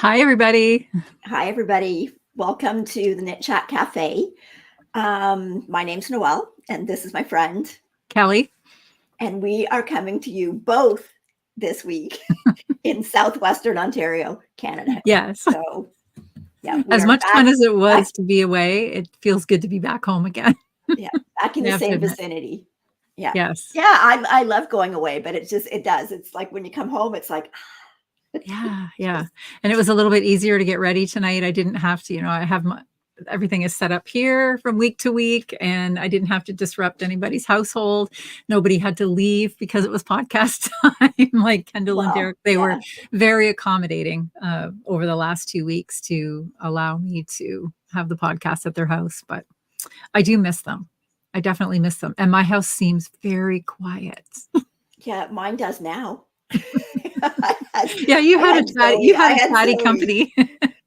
Hi, everybody. Hi, everybody. Welcome to the Knit Chat Cafe. My name's Noelle, and this is my friend, Kelly. And we are coming to you both this week in Southwestern Ontario, Canada. Yes. So, yeah. As much fun as it was to be away, it feels good to be back home again. Yeah, back in the same vicinity. Yeah. Yes. Yeah, I love going away, but it does. It's like when you come home, it's like... Yeah. And it was a little bit easier to get ready tonight. I didn't have to, I have everything is set up here from week to week, and I didn't have to disrupt anybody's household. Nobody had to leave because it was podcast time. Like Kendall and Derek, they were very accommodating over the last 2 weeks to allow me to have the podcast at their house. But I do miss them. I definitely miss them. And my house seems very quiet. Yeah, mine does now. You had a chatty company.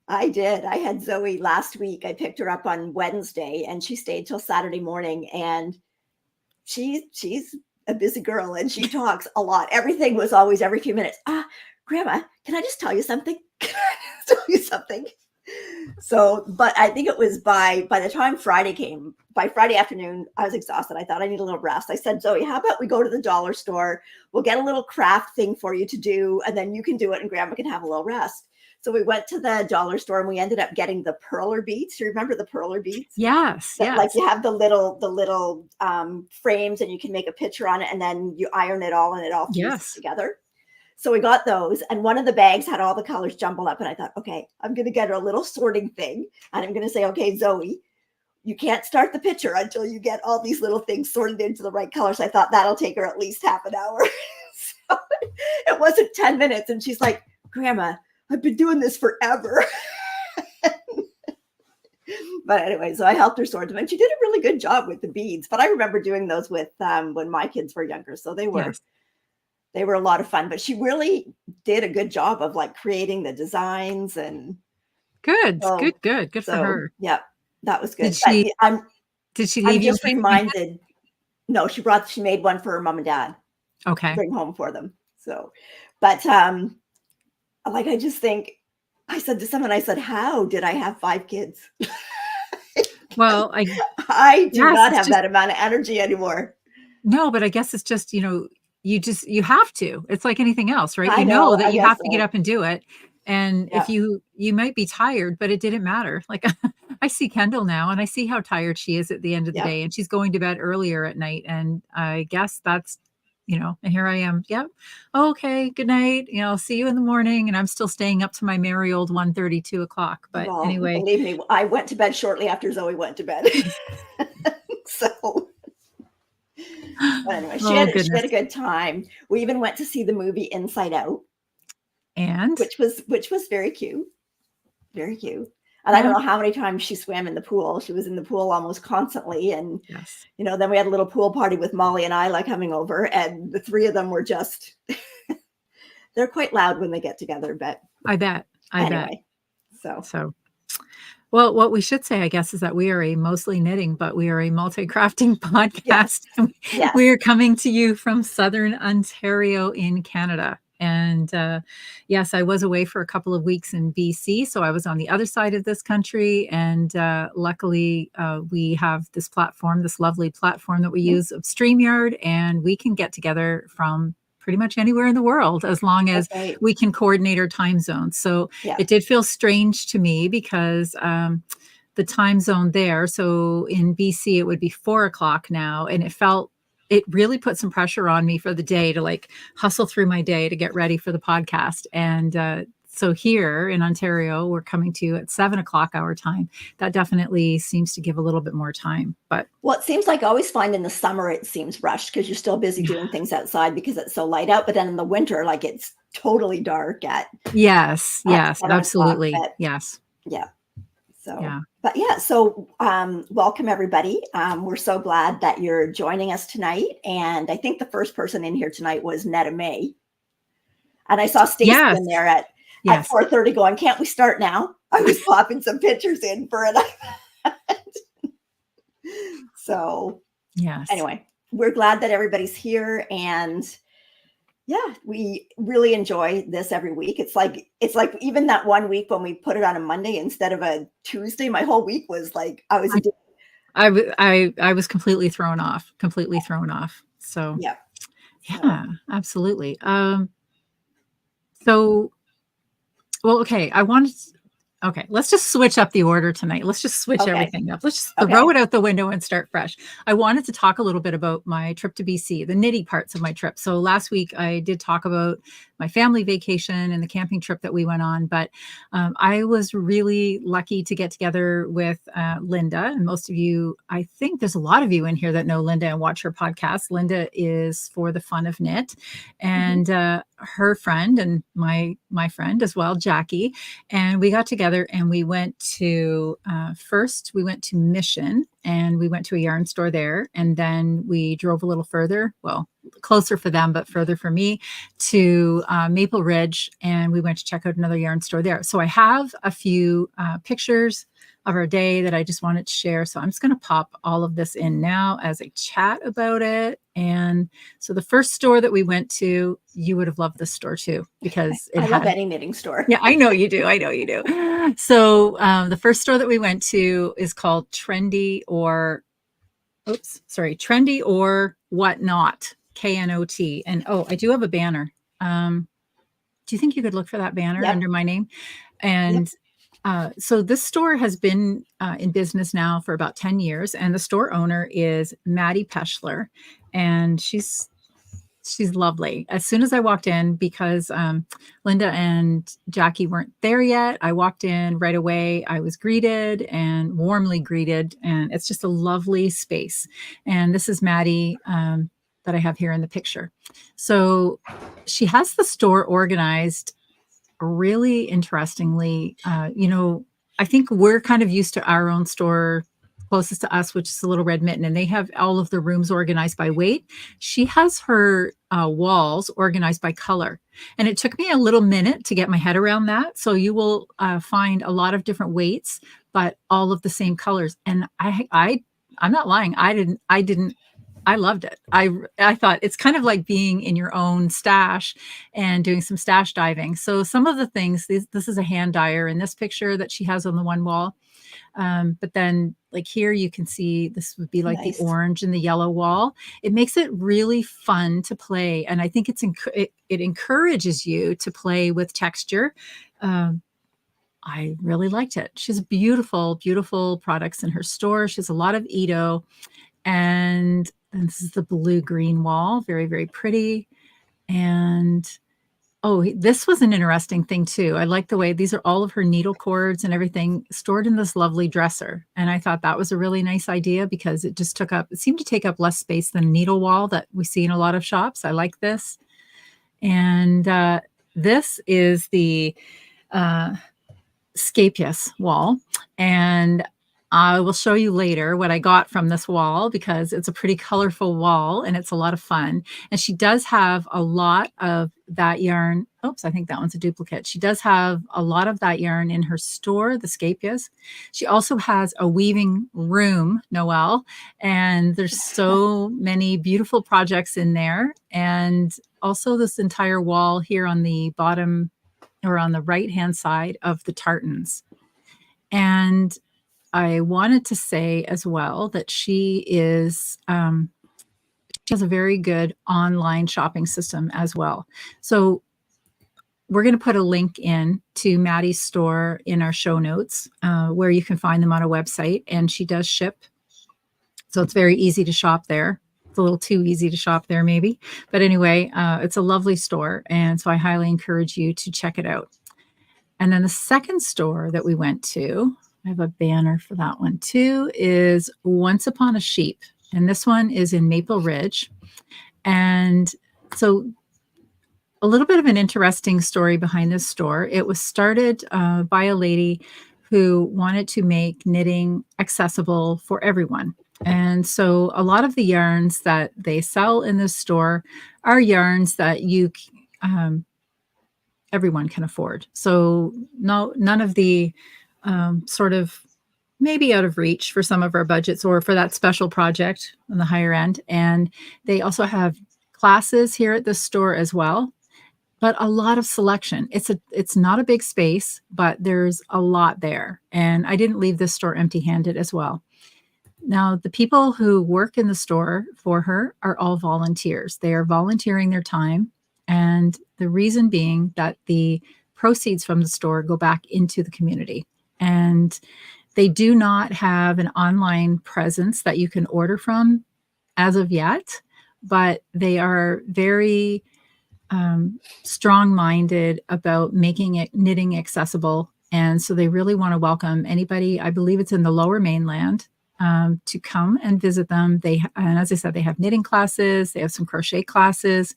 I did. I had Zoe last week. I picked her up on Wednesday and she stayed till Saturday morning, and she's a busy girl and she talks a lot. Everything was always every few minutes. Grandma, can I just tell you something? Can I just tell you something? So, but I think it was by the time Friday came, by Friday afternoon, I was exhausted. I thought I need a little rest. I said, Zoe, how about we go to the dollar store? We'll get a little craft thing for you to do, and then you can do it and Grandma can have a little rest. So we went to the dollar store and we ended up getting the perler beads. You remember the perler beads? Yes. Like you have the little frames and you can make a picture on it and then you iron it all and it all fuses together. So we got those, and one of the bags had all the colors jumbled up, and I thought, okay, I'm going to get her a little sorting thing, and I'm going to say, okay, Zoe, you can't start the picture until you get all these little things sorted into the right colors. I thought that'll take her at least half an hour. So it wasn't 10 minutes, and she's like, Grandma, I've been doing this forever. But anyway, so I helped her sort them, and she did a really good job with the beads. But I remember doing those with when my kids were younger, so they were... They were a lot of fun, but she really did a good job of like creating the designs and good for her. Yeah, that was good. Did she leave you? Just reminded. No, she made one for her mom and dad. Okay. To bring home for them. So, but like I just think I said to someone, I said, how did I have 5 kids? Well, I do not have that amount of energy anymore. No, but I guess it's just, you have to. It's like anything else, right? You know that you have to get up and do it. And if you might be tired, but it didn't matter. Like I see Kendall now and I see how tired she is at the end of the day, and she's going to bed earlier at night. And I guess that's, and here I am. Yep. Okay. Good night. I'll see you in the morning. And I'm still staying up to my merry old 1:30, 2 o'clock. But anyway, believe me, I went to bed shortly after Zoe went to bed. So... But anyway, she had a good time. We even went to see the movie Inside Out, and which was very cute, very cute. And I don't know how many times she swam in the pool. She was in the pool almost constantly, and then we had a little pool party with Molly and Isla coming over, and the 3 of them were just they're quite loud when they get together. But I bet. So. Well, what we should say, I guess, is that we are a mostly knitting, but we are a multi-crafting podcast. Yes. We are coming to you from Southern Ontario in Canada. And yes, I was away for a couple of weeks in BC. So I was on the other side of this country. And luckily, we have this platform, this lovely platform that we use of Streamyard, and we can get together from pretty much anywhere in the world, as long as we can coordinate our time zones. So it did feel strange to me because the time zone there, so in BC, it would be 4 o'clock now. And it really put some pressure on me for the day to like hustle through my day to get ready for the podcast. And so here in Ontario, we're coming to you at 7 o'clock our time. That definitely seems to give a little bit more time. But it seems like I always find in the summer it seems rushed because you're still busy doing things outside because it's so light out. But then in the winter, like it's totally dark at yes, absolutely, yes, yeah. So but so welcome everybody. We're so glad that you're joining us tonight. And I think the first person in here tonight was Netta May, and I saw Stacey in there at 4:30 going, can't we start now? I was popping some pictures in for it. So anyway, we're glad that everybody's here. And Yeah, we really enjoy this every week. It's like even that one week when we put it on a Monday instead of a Tuesday, my whole week was like I was completely thrown off. So yeah, absolutely. So, well, okay. Okay, let's just switch up the order tonight. Let's just switch everything up. Let's just throw it out the window and start fresh. I wanted to talk a little bit about my trip to BC, the knitty parts of my trip. So last week I did talk about my family vacation and the camping trip that we went on, but I was really lucky to get together with Linda. And most of you, I think there's a lot of you in here that know Linda and watch her podcast. Linda is For the Fun of Knit, and her friend and my friend as well, Jackie, and we got together and we went to first we went to Mission, and we went to a yarn store there, and then we drove a little further, well, closer for them but further for me, to Maple Ridge, and we went to check out another yarn store there. So I have a few pictures of our day that I just wanted to share. So I'm just going to pop all of this in now as I chat about it. And so the first store that we went to, you would have loved this store too, because I love any knitting store. Yeah, I know you do. I know you do. So the first store that we went to is called Trendy or Whatnot, KNOT. And I do have a banner. Do you think you could look for that banner under my name? And so this store has been in business now for about 10 years, and the store owner is Maddie Peschler, and she's lovely. As soon as I walked in, because Linda and Jackie weren't there yet, I walked in right away. I was greeted and warmly greeted, and it's just a lovely space. And this is Maddie that I have here in the picture. So she has the store organized really interestingly. I think we're kind of used to our own store closest to us, which is a Little Red Mitten, and they have all of the rooms organized by weight. She has her walls organized by color. And it took me a little minute to get my head around that. So you will find a lot of different weights, but all of the same colors. And I'm not lying. I loved it. I thought it's kind of like being in your own stash and doing some stash diving. So some of the things, this is a hand dyer in this picture that she has on the one wall. But then like here you can see this would be like the orange and the yellow wall. It makes it really fun to play. And I think it encourages you to play with texture. I really liked it. She has beautiful, beautiful products in her store. She has a lot of Edo, and this is the blue-green wall. Very, very pretty. And this was an interesting thing too. I like the way these are all of her needle cords and everything stored in this lovely dresser. And I thought that was a really nice idea because it seemed to take up less space than a needle wall that we see in a lot of shops. I like this. And this is the Scapious wall. And I will show you later what I got from this wall because it's a pretty colorful wall and it's a lot of fun. And she does have a lot of that yarn. Oops, I think that one's a duplicate. She does have a lot of that yarn in her store, the Scapious. She also has a weaving room, Noelle, and there's so many beautiful projects in there. And also this entire wall here on the bottom or on the right-hand side of the tartans. And I wanted to say as well that she has a very good online shopping system as well. So we're going to put a link in to Maddie's store in our show notes where you can find them on a website, and she does ship. So it's very easy to shop there. It's a little too easy to shop there maybe. But anyway, it's a lovely store. And so I highly encourage you to check it out. And then the second store that we went to, I have a banner for that one too, is Once Upon a Sheep. And this one is in Maple Ridge. And so a little bit of an interesting story behind this store. It was started by a lady who wanted to make knitting accessible for everyone. And so a lot of the yarns that they sell in this store are yarns that everyone can afford. So none of the sort of maybe out of reach for some of our budgets or for that special project on the higher end. And they also have classes here at the store as well, but a lot of selection. It's not a big space, but there's a lot there. And I didn't leave this store empty-handed as well. Now, the people who work in the store for her are all volunteers. They are volunteering their time. And the reason being that the proceeds from the store go back into the community. And they do not have an online presence that you can order from as of yet, but they are very strong-minded about making it knitting accessible. And so they really want to welcome anybody, I believe it's in the Lower Mainland, to come and visit them. And as I said, they have knitting classes, they have some crochet classes,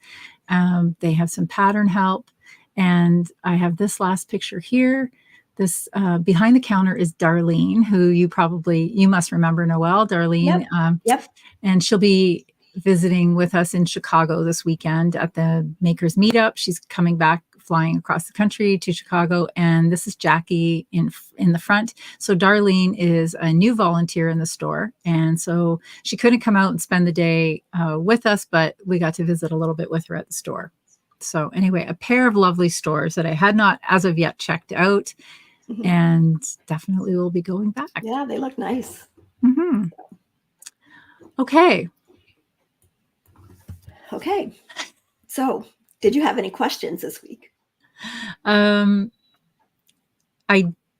they have some pattern help. And I have this last picture here. This behind the counter is Darlene, who you must remember, Noelle. Darlene. Yep. And she'll be visiting with us in Chicago this weekend at the Makers Meetup. She's coming back, flying across the country to Chicago. And this is Jackie in the front. So Darlene is a new volunteer in the store. And so she couldn't come out and spend the day with us, but we got to visit a little bit with her at the store. So anyway, a pair of lovely stores that I had not as of yet checked out. Mm-hmm. And definitely will be going back. Yeah, they look nice. Mm-hmm. Okay. So did you have any questions this week? I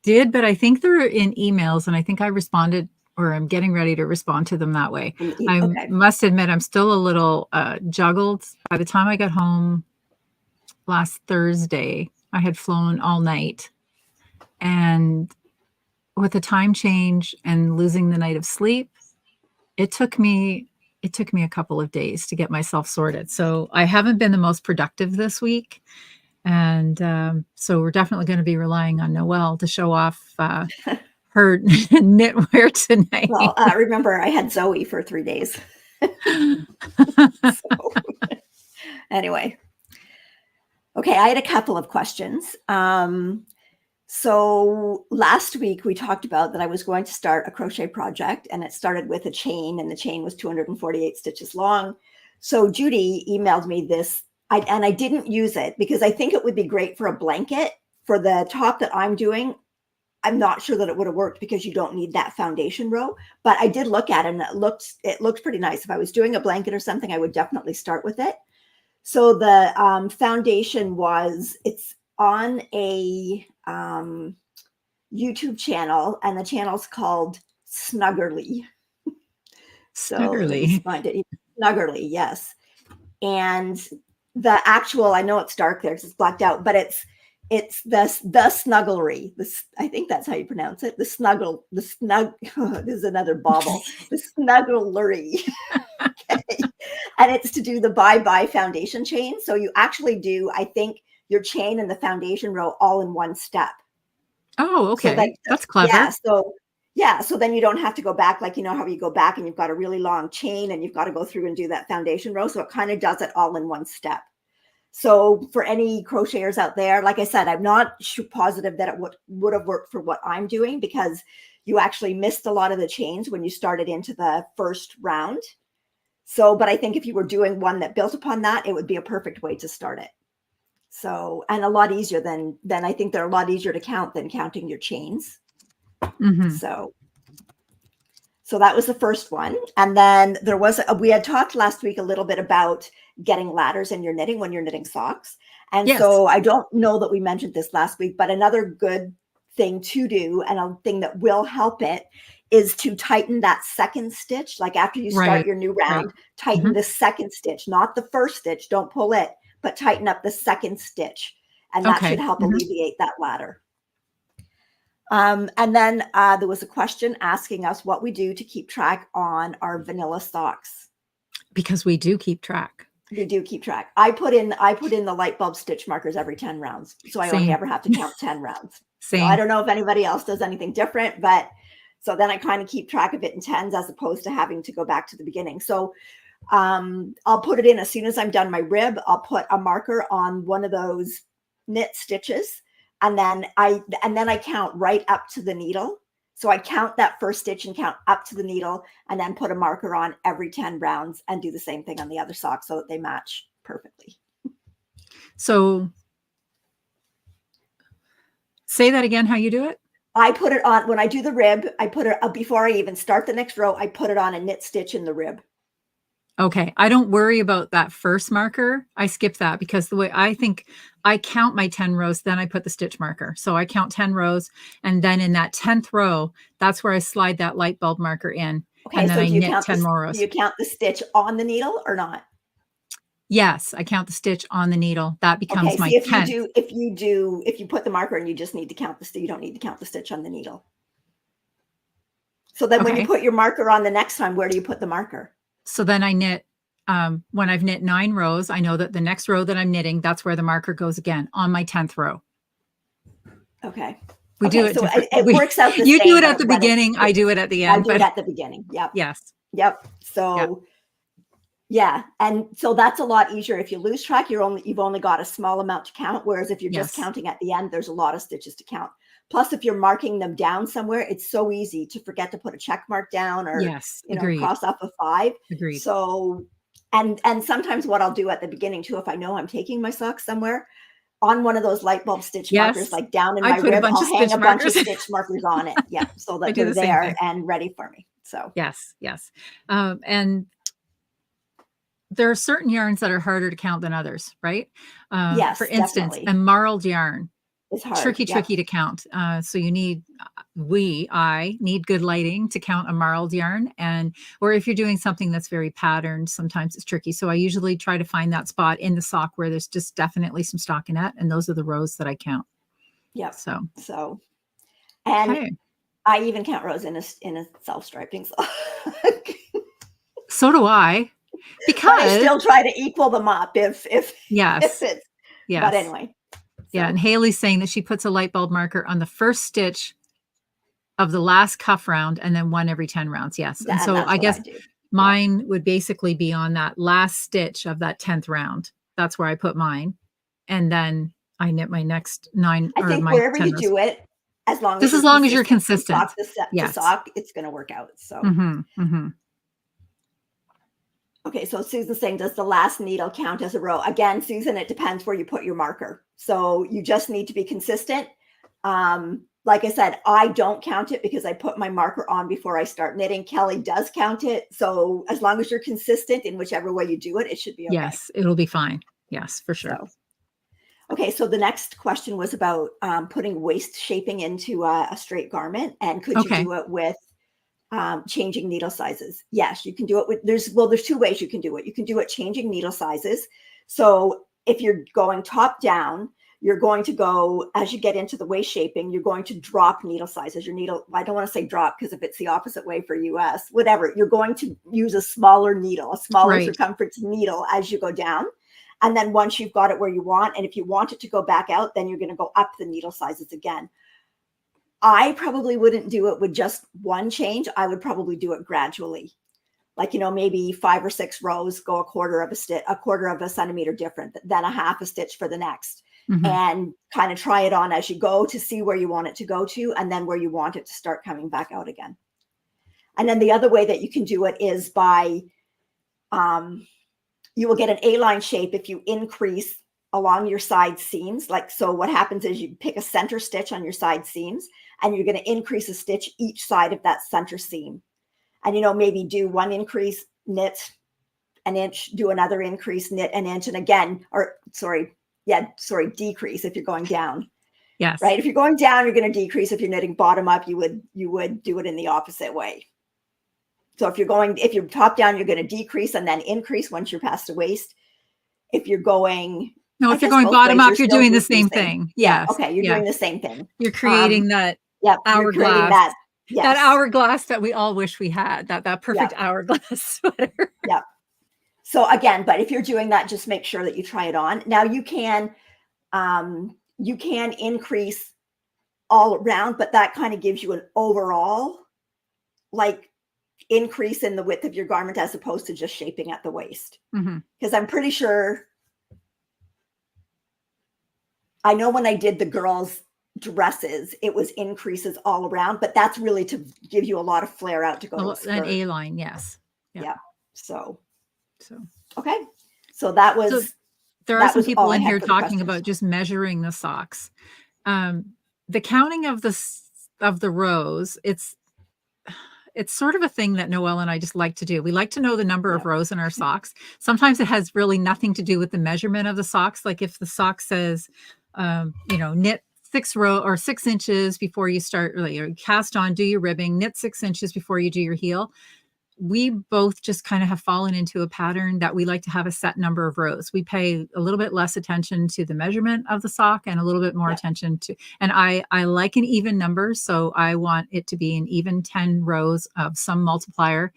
did, but I think they're in emails, and I think I responded, or I'm getting ready to respond to them that way. I must admit, I'm still a little juggled. By the time I got home last Thursday, I had flown all night. And with the time change and losing the night of sleep, it took me a couple of days to get myself sorted. So I haven't been the most productive this week. And so we're definitely going to be relying on Noelle to show off her knitwear tonight. Well, remember, I had Zoe for 3 days. Anyway. Okay, I had a couple of questions. So last week we talked about that I was going to start a crochet project, and it started with a chain, and the chain was 248 stitches long. So Judy emailed me this, and I didn't use it because I think it would be great for a blanket. For the top that I'm doing, I'm not sure that it would have worked because you don't need that foundation row, but I did look at it and it looked pretty nice. If I was doing a blanket or something, I would definitely start with it. So the foundation it's on a YouTube channel, and the channel's called Snuggerly. Snuggerly. Snuggerly, yes. And the actual, I know it's dark there because it's blacked out, but it's the Snugglery. I think that's how you pronounce it. This is another bobble. The Snugglery. Okay. And it's to do the bye-bye foundation chain. So you actually do, I think, your chain and the foundation row all in one step. Oh, okay. So that's clever. So then you don't have to go back, like, you know how you go back and you've got a really long chain and you've got to go through and do that foundation row. So it kind of does it all in one step. So for any crocheters out there, like I said, I'm not positive that it would have worked for what I'm doing, because you actually missed a lot of the chains when you started into the first round. So, but I think if you were doing one that built upon that, it would be a perfect way to start it. So, and a lot easier than I think they're a lot easier to count than counting your chains. Mm-hmm. So that was the first one. And then we had talked last week a little bit about getting ladders in your knitting when you're knitting socks. And yes. So I don't know that we mentioned this last week, but another good thing to do, and a thing that will help it, is to tighten that second stitch. Like after you start your new round, tighten the second stitch, not the first stitch. Don't pull it, but tighten up the second stitch. And that should help alleviate that ladder. And then there was a question asking us what we do to keep track on our vanilla socks. Because we do keep track. We do keep track. I put in the light bulb stitch markers every 10 rounds. So I only ever have to count 10 rounds. So I don't know if anybody else does anything different, but so then I kind of keep track of it in tens as opposed to having to go back to the beginning. So I'll put it in as soon as I'm done my rib. I'll put a marker on one of those knit stitches, and then I count right up to the needle. So I count that first stitch and count up to the needle and then put a marker on every 10 rounds and do the same thing on the other sock so that they match perfectly. So say that again, how you do it? I put it on when I do the rib. I put it before I even start the next row. I put it on a knit stitch in the rib. Okay. I don't worry about that first marker. I skip that because the way I think I count my 10 rows, then I put the stitch marker. So I count 10 rows. And then in that 10th row, that's where I slide that light bulb marker in. Okay. And then So I do you knit count 10 more rows. Do you count the stitch on the needle or not? Yes. I count the stitch on the needle. That becomes my 10th. If you put the marker and you just need to count the stitch, you don't need to count the stitch on the needle. So then when you put your marker on the next time, where do you put the marker? So then I knit, when I've knit 9 rows, I know that the next row that I'm knitting, that's where the marker goes again on my 10th row. Okay. We do it. So it works out the same. You do it at the beginning. I do it at the end. I do it at the beginning. Yep. Yes. Yep. So yeah. And so that's a lot easier. If you lose track, you've only got a small amount to count. Whereas if you're just counting at the end, there's a lot of stitches to count. Plus, if you're marking them down somewhere, it's so easy to forget to put a check mark down or cross off a 5. Agreed. So, and sometimes what I'll do at the beginning too, if I know I'm taking my socks somewhere, on one of those light bulb stitch markers, like down in my rib, I'll hang a bunch of stitch markers on it. Yeah, so that they're there and ready for me. So yes. And there are certain yarns that are harder to count than others, right? Yes, for instance, definitely. a marled yarn. It's hard. Tricky to count. So you need, I need good lighting to count a marled yarn. Or if you're doing something that's very patterned, sometimes it's tricky. So I usually try to find that spot in the sock where there's just definitely some stockinette. And those are the rows that I count. Yeah. So, and I even count rows in a self-striping sock. So do I. Because I still try to equal them up if it's, but anyway. Yeah. And Haley's saying that she puts a light bulb marker on the first stitch of the last cuff round and then one every 10 rounds. Yes. And so I guess mine would basically be on that last stitch of that 10th round. That's where I put mine. And then I knit my next 9. I think wherever you do it, as long as you're consistent. Sock to sock, it's going to work out. So. Okay, so Susan's saying, does the last needle count as a row? Again, Susan, it depends where you put your marker. So you just need to be consistent. Like I said, I don't count it because I put my marker on before I start knitting. Kelly does count it. So as long as you're consistent in whichever way you do it, it should be okay. Yes, it'll be fine. Yes, for sure. Okay, so the next question was about putting waist shaping into a straight garment. And could you do it with changing needle sizes? Yes, you can do it with, there's 2 ways you can do it. You can do it changing needle sizes. So if you're going top down, you're going to go, as you get into the waist shaping, you're going to drop needle sizes. Your needle, I don't want to say drop because if it's the opposite way for US, whatever, you're going to use a smaller needle, a smaller circumference needle as you go down. And then once you've got it where you want, and if you want it to go back out, then you're going to go up the needle sizes again. I probably wouldn't do it with just one change. I would probably do it gradually. Like, maybe 5 or 6 rows, go a quarter of a centimeter different, then a half a stitch for the next. And kind of try it on as you go to see where you want it to go to, and then where you want it to start coming back out again. And then the other way that you can do it is by, you will get an A-line shape if you increase along your side seams. Like, so what happens is you pick a center stitch on your side seams, and you're going to increase a stitch each side of that center seam. And, maybe do one increase, knit an inch, do another increase, knit an inch, and again, decrease if you're going down. Yes. Right. If you're going down, you're going to decrease. If you're knitting bottom up, you would do it in the opposite way. So if you're top down, you're going to decrease and then increase once you're past the waist. If you're going bottom up, you're doing the same thing. Yes. Okay. You're doing the same thing. You're creating that hourglass. That hourglass that we all wish we had, that perfect hourglass sweater. Yeah. So again, but if you're doing that, just make sure that you try it on. Now you can increase all around, but that kind of gives you an overall increase in the width of your garment as opposed to just shaping at the waist. Because I'm pretty sure, I know when I did the girls' dresses, it was increases all around, but that's really to give you a lot of flare out to go to a skirt. An A-line, yes. Yeah. So, So okay. So that was, so there are some people in here talking about just measuring the socks. The counting of the rows, it's sort of a thing that Noelle and I just like to do. We like to know the number of rows in our socks. Sometimes it has really nothing to do with the measurement of the socks. Like if the sock says, knit 6 inches before you start, or cast on, do your ribbing, knit 6 inches before you do your heel. We both just kind of have fallen into a pattern that we like to have a set number of rows. We pay a little bit less attention to the measurement of the sock and a little bit more attention to, and I like an even number. So I want it to be an even 10 rows of some multiplier.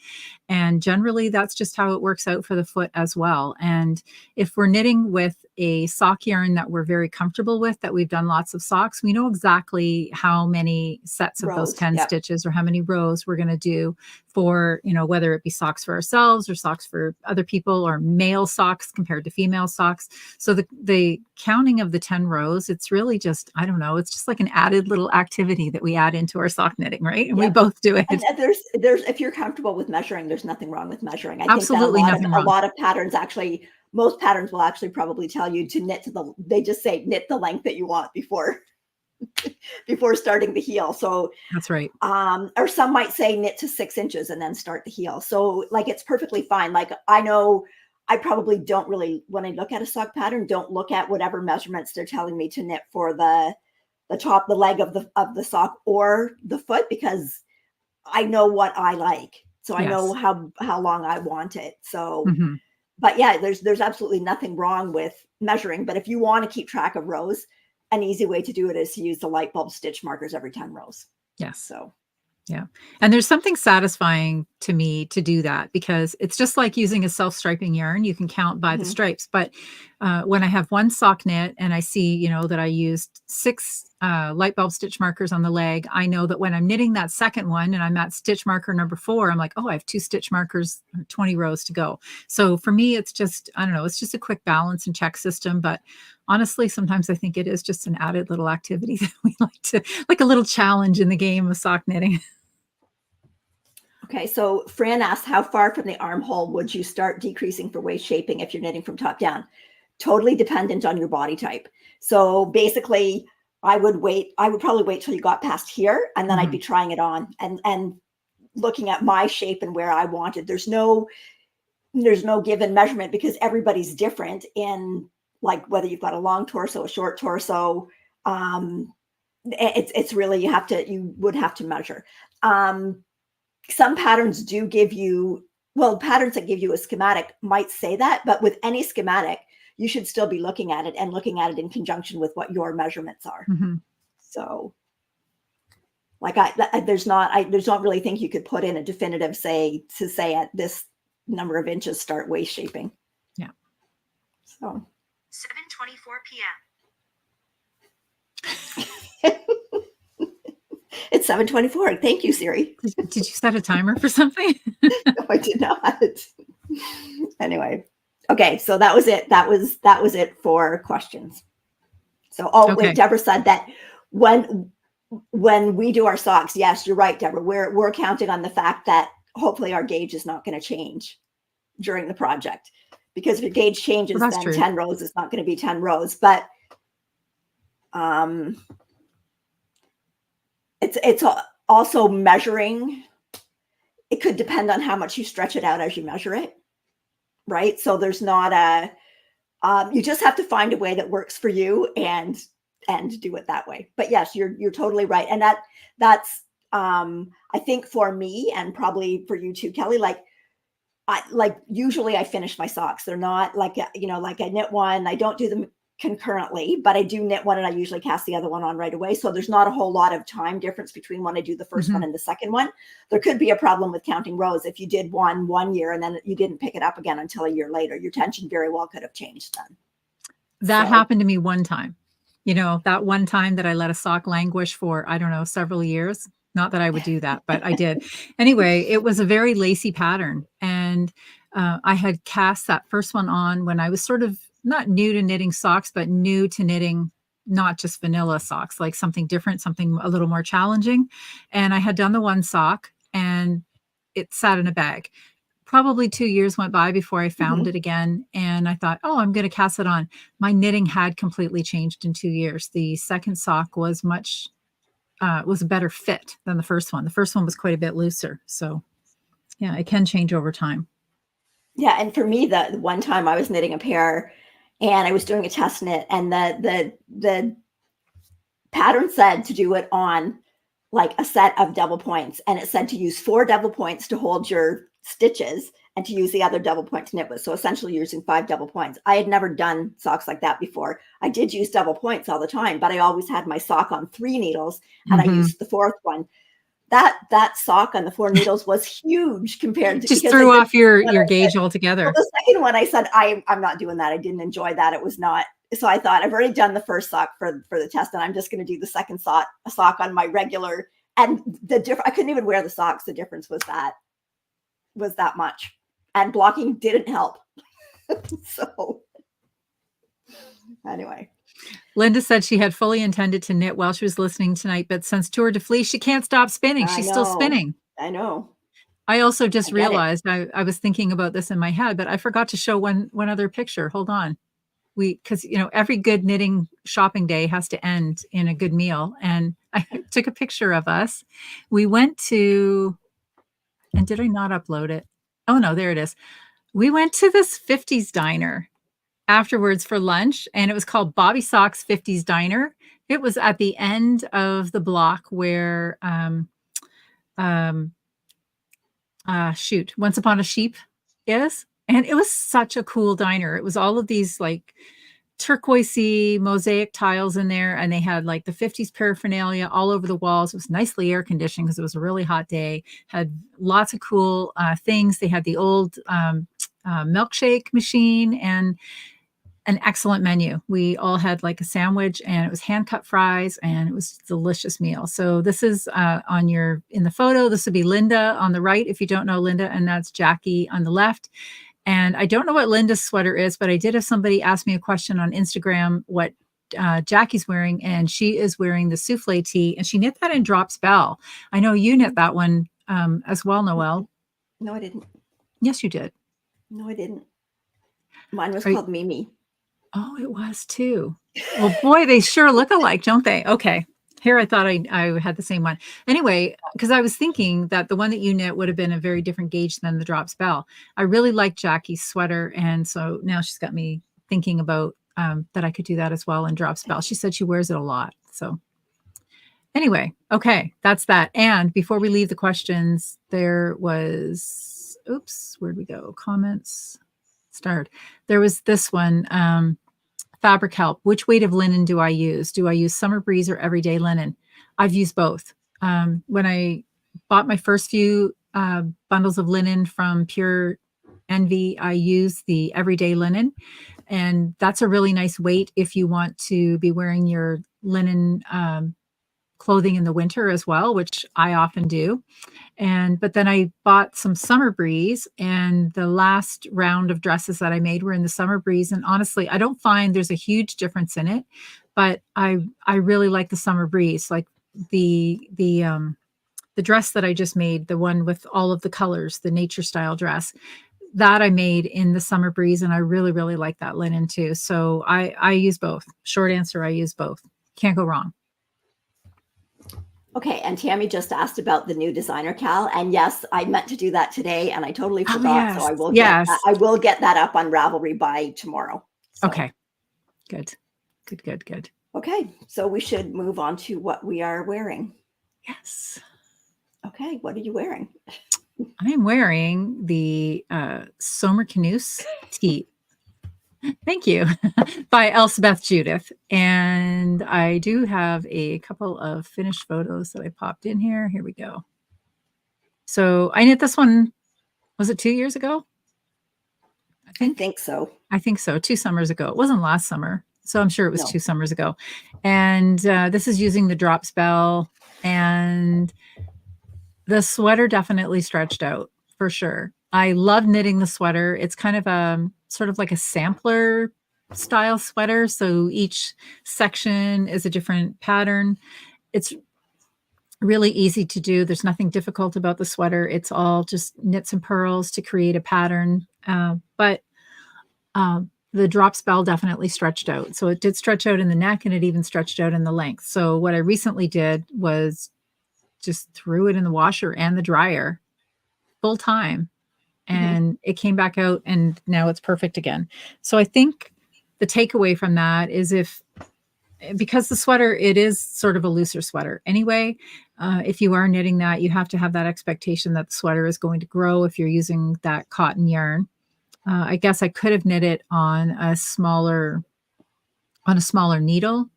And generally that's just how it works out for the foot as well. And if we're knitting with a sock yarn that we're very comfortable with, that we've done lots of socks, we know exactly how many sets of those 10 stitches or how many rows we're going to do for, whether it be socks for ourselves or socks for other people, or male socks compared to female socks. So the counting of the 10 rows, it's really just, I don't know, it's just like an added little activity that we add into our sock knitting, right? And we both do it. And there's, if you're comfortable with measuring, there's nothing wrong with measuring. I Absolutely think that nothing wrong. A lot of patterns actually, most patterns will actually probably tell you to knit they just say knit the length that you want before starting the heel. So that's right. Or some might say knit to 6 inches and then start the heel. So like, it's perfectly fine. Like, I know I probably don't really, when I look at a sock pattern, don't look at whatever measurements they're telling me to knit for the top, the leg of the sock or the foot, because I know what I like. So I know how long I want it. So, but yeah, there's absolutely nothing wrong with measuring. But if you want to keep track of rows, an easy way to do it is to use the light bulb stitch markers every 10 rows. Yes. So, yeah. And there's something satisfying to me to do that, because it's just like using a self-striping yarn. You can count by the stripes. But when I have one sock knit and I see, that I used 6 light bulb stitch markers on the leg, I know that when I'm knitting that second one and I'm at stitch marker number 4, I'm like, oh, I have 2 stitch markers, 20 rows to go. So for me, it's just, I don't know, it's just a quick balance and check system. But honestly, sometimes I think it is just an added little activity that we like a little challenge in the game of sock knitting. Okay, so Fran asked, how far from the armhole would you start decreasing for waist shaping if you're knitting from top down? Totally dependent on your body type. So basically, I would probably wait till you got past here, and then I'd be trying it on and looking at my shape and where I wanted. There's no given measurement, because everybody's different in, like, whether you've got a long torso, a short torso. It's really, you would have to measure. Some patterns do give you, patterns that give you a schematic might say that, but with any schematic, you should still be looking at it in conjunction with what your measurements are. So like, there's not really think you could put in a definitive say at this number of inches, start waist shaping. Yeah. So 7:24 p.m. It's 7:24. Thank you, Siri. Did you set a timer for something? No, I did not. Anyway. Okay. So that was it. That was it for questions. So, wait, Deborah said that when we do our socks, yes, you're right, Deborah, we're counting on the fact that hopefully our gauge is not going to change during the project, because if your gauge changes, then true. 10 rows is not going to be 10 rows, but, it's also measuring. It could depend on how much you stretch it out as you measure it. Right. So there's not you just have to find a way that works for you and do it that way. But yes, you're totally right. And that's I think for me, and probably for you too, Kelly, usually I finish my socks. They're not like I knit one, I don't do them concurrently, but I do knit one and I usually cast the other one on right away. So there's not a whole lot of time difference between when I do the first one and the second one. There could be a problem with counting rows. If you did one year and then you didn't pick it up again until a year later, your tension very well could have changed then. That happened to me one time. That one time that I let a sock languish for, I don't know, several years. Not that I would do that, but I did. Anyway, it was a very lacy pattern. And I had cast that first one on when I was sort of not new to knitting socks, but new to knitting not just vanilla socks, like something different, something a little more challenging. And I had done the one sock and it sat in a bag. Probably 2 years went by before I found it again. And I thought, oh, I'm going to cast it on. My knitting had completely changed in 2 years. The second sock was was a better fit than the first one. The first one was quite a bit looser. So yeah, it can change over time. Yeah. And for me, the one time I was knitting a pair and I was doing a test knit, and the pattern said to do it on like a set of double points, and it said to use 4 double points to hold your stitches and to use the other double point to knit with. So essentially using 5 double points. I had never done socks like that before. I did use double points all the time, but I always had my sock on 3 needles and I used the 4th one. That sock on the 4 needles was huge compared to, just threw off your gauge altogether. Well, the second one I said, I'm not doing that. I didn't enjoy that. It was not. So I thought, I've already done the first sock for the test, and I'm just going to do the second sock on my regular. And I couldn't even wear the socks. The difference was that much, and blocking didn't help. So anyway, Linda said she had fully intended to knit while she was listening tonight, but since Tour de Fleece, she can't stop spinning. She's still spinning. I know. I also just realized I was thinking about this in my head, but I forgot to show one other picture. Hold on. Because every good knitting shopping day has to end in a good meal. And I took a picture of us. We went to, and did I not upload it? Oh no, there it is. We went to this 50s diner afterwards for lunch, and it was called Bobby Sock's 50s Diner. It was at the end of the block where, Once Upon a Sheep is. And it was such a cool diner. It was all of these like turquoisey mosaic tiles in there. And they had like the 50s paraphernalia all over the walls. It was nicely air conditioned because it was a really hot day. Had lots of cool things. They had the old milkshake machine and an excellent menu. We all had like a sandwich, and it was hand cut fries, and it was a delicious meal. So this is in the photo, this would be Linda on the right, if you don't know Linda, and that's Jackie on the left. And I don't know what Linda's sweater is, but I did have somebody ask me a question on Instagram what Jackie's wearing, and she is wearing the souffle tee, and she knit that in Drops Bell. I know you knit that one as well, Noelle. No, I didn't. Yes, you did. No, I didn't. Mine was called Mimi. Oh, it was too. Well, boy, they sure look alike, don't they? Okay. Here, I thought I had the same one. Anyway, because I was thinking that the one that you knit would have been a very different gauge than the Drops Bell. I really liked Jackie's sweater. And so now she's got me thinking about that I could do that as well in Drops Bell. She said she wears it a lot. So anyway, okay, that's that. And before we leave the questions, there was, where'd we go? Comments. Start. There was this one. Fabric Help. Which weight of linen do I use? Do I use Summer Breeze or Everyday Linen? I've used both. When I bought my first few bundles of linen from Pure Envy, I used the Everyday Linen. And that's a really nice weight if you want to be wearing your linen clothing in the winter as well, which I often do. But then I bought some Summer Breeze, and the last round of dresses that I made were in the Summer Breeze. And honestly, I don't find there's a huge difference in it, but I really like the Summer Breeze. Like the dress that I just made, the one with all of the colors, the nature style dress, that I made in the Summer Breeze. And I really, really like that linen too. So I use both. Short answer, I use both. Can't go wrong. Okay, and Tammy just asked about the new designer cal, and yes, I meant to do that today, and I totally forgot. So I will get that up on Ravelry by tomorrow. So. Okay, good. Okay, so we should move on to what we are wearing. Yes. Okay, what are you wearing? I am wearing the Somer Knus tee. Thank you. By Elspeth Judith. And I do have a couple of finished photos that I popped in here. Here we go. So I knit this one, was it 2 years ago? I think so. I think so. 2 summers ago. It wasn't last summer. So I'm sure it was 2 summers ago. And this is using the Drops Bell. And the sweater definitely stretched out for sure. I love knitting the sweater. It's kind of sort of like a sampler style sweater. So each section is a different pattern. It's really easy to do. There's nothing difficult about the sweater. It's all just knits and purls to create a pattern. But the drop spell definitely stretched out. So it did stretch out in the neck, and it even stretched out in the length. So what I recently did was just threw it in the washer and the dryer full time, and it came back out, and now it's perfect again. So I think the takeaway from that is because the sweater, it is sort of a looser sweater anyway. If you are knitting that, you have to have that expectation that the sweater is going to grow if you're using that cotton yarn. I guess I could have knit it on a smaller needle,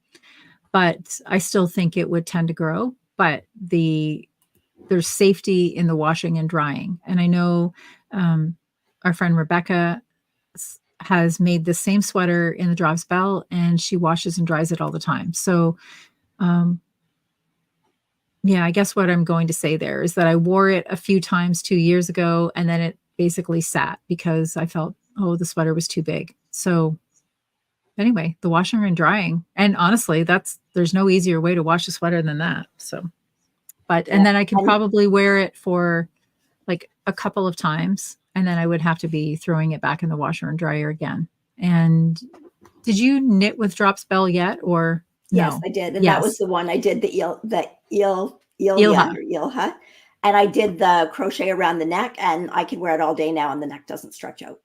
but I still think it would tend to grow. But there's safety in the washing and drying. And I know our friend Rebecca has made the same sweater in the drop spell, and she washes and dries it all the time. So yeah, I guess what I'm going to say there is that I wore it a few times 2 years ago, and then it basically sat because I felt, the sweater was too big. So anyway, the washing and drying, and honestly, there's no easier way to wash a sweater than that. So, and then I can probably wear it for like a couple of times, and then I would have to be throwing it back in the washer and dryer again. And did you knit with drop spell yet, or Yes, no? I did. And that was the one I did, the Ilha. And I did the crochet around the neck, and I can wear it all day now, and the neck doesn't stretch out.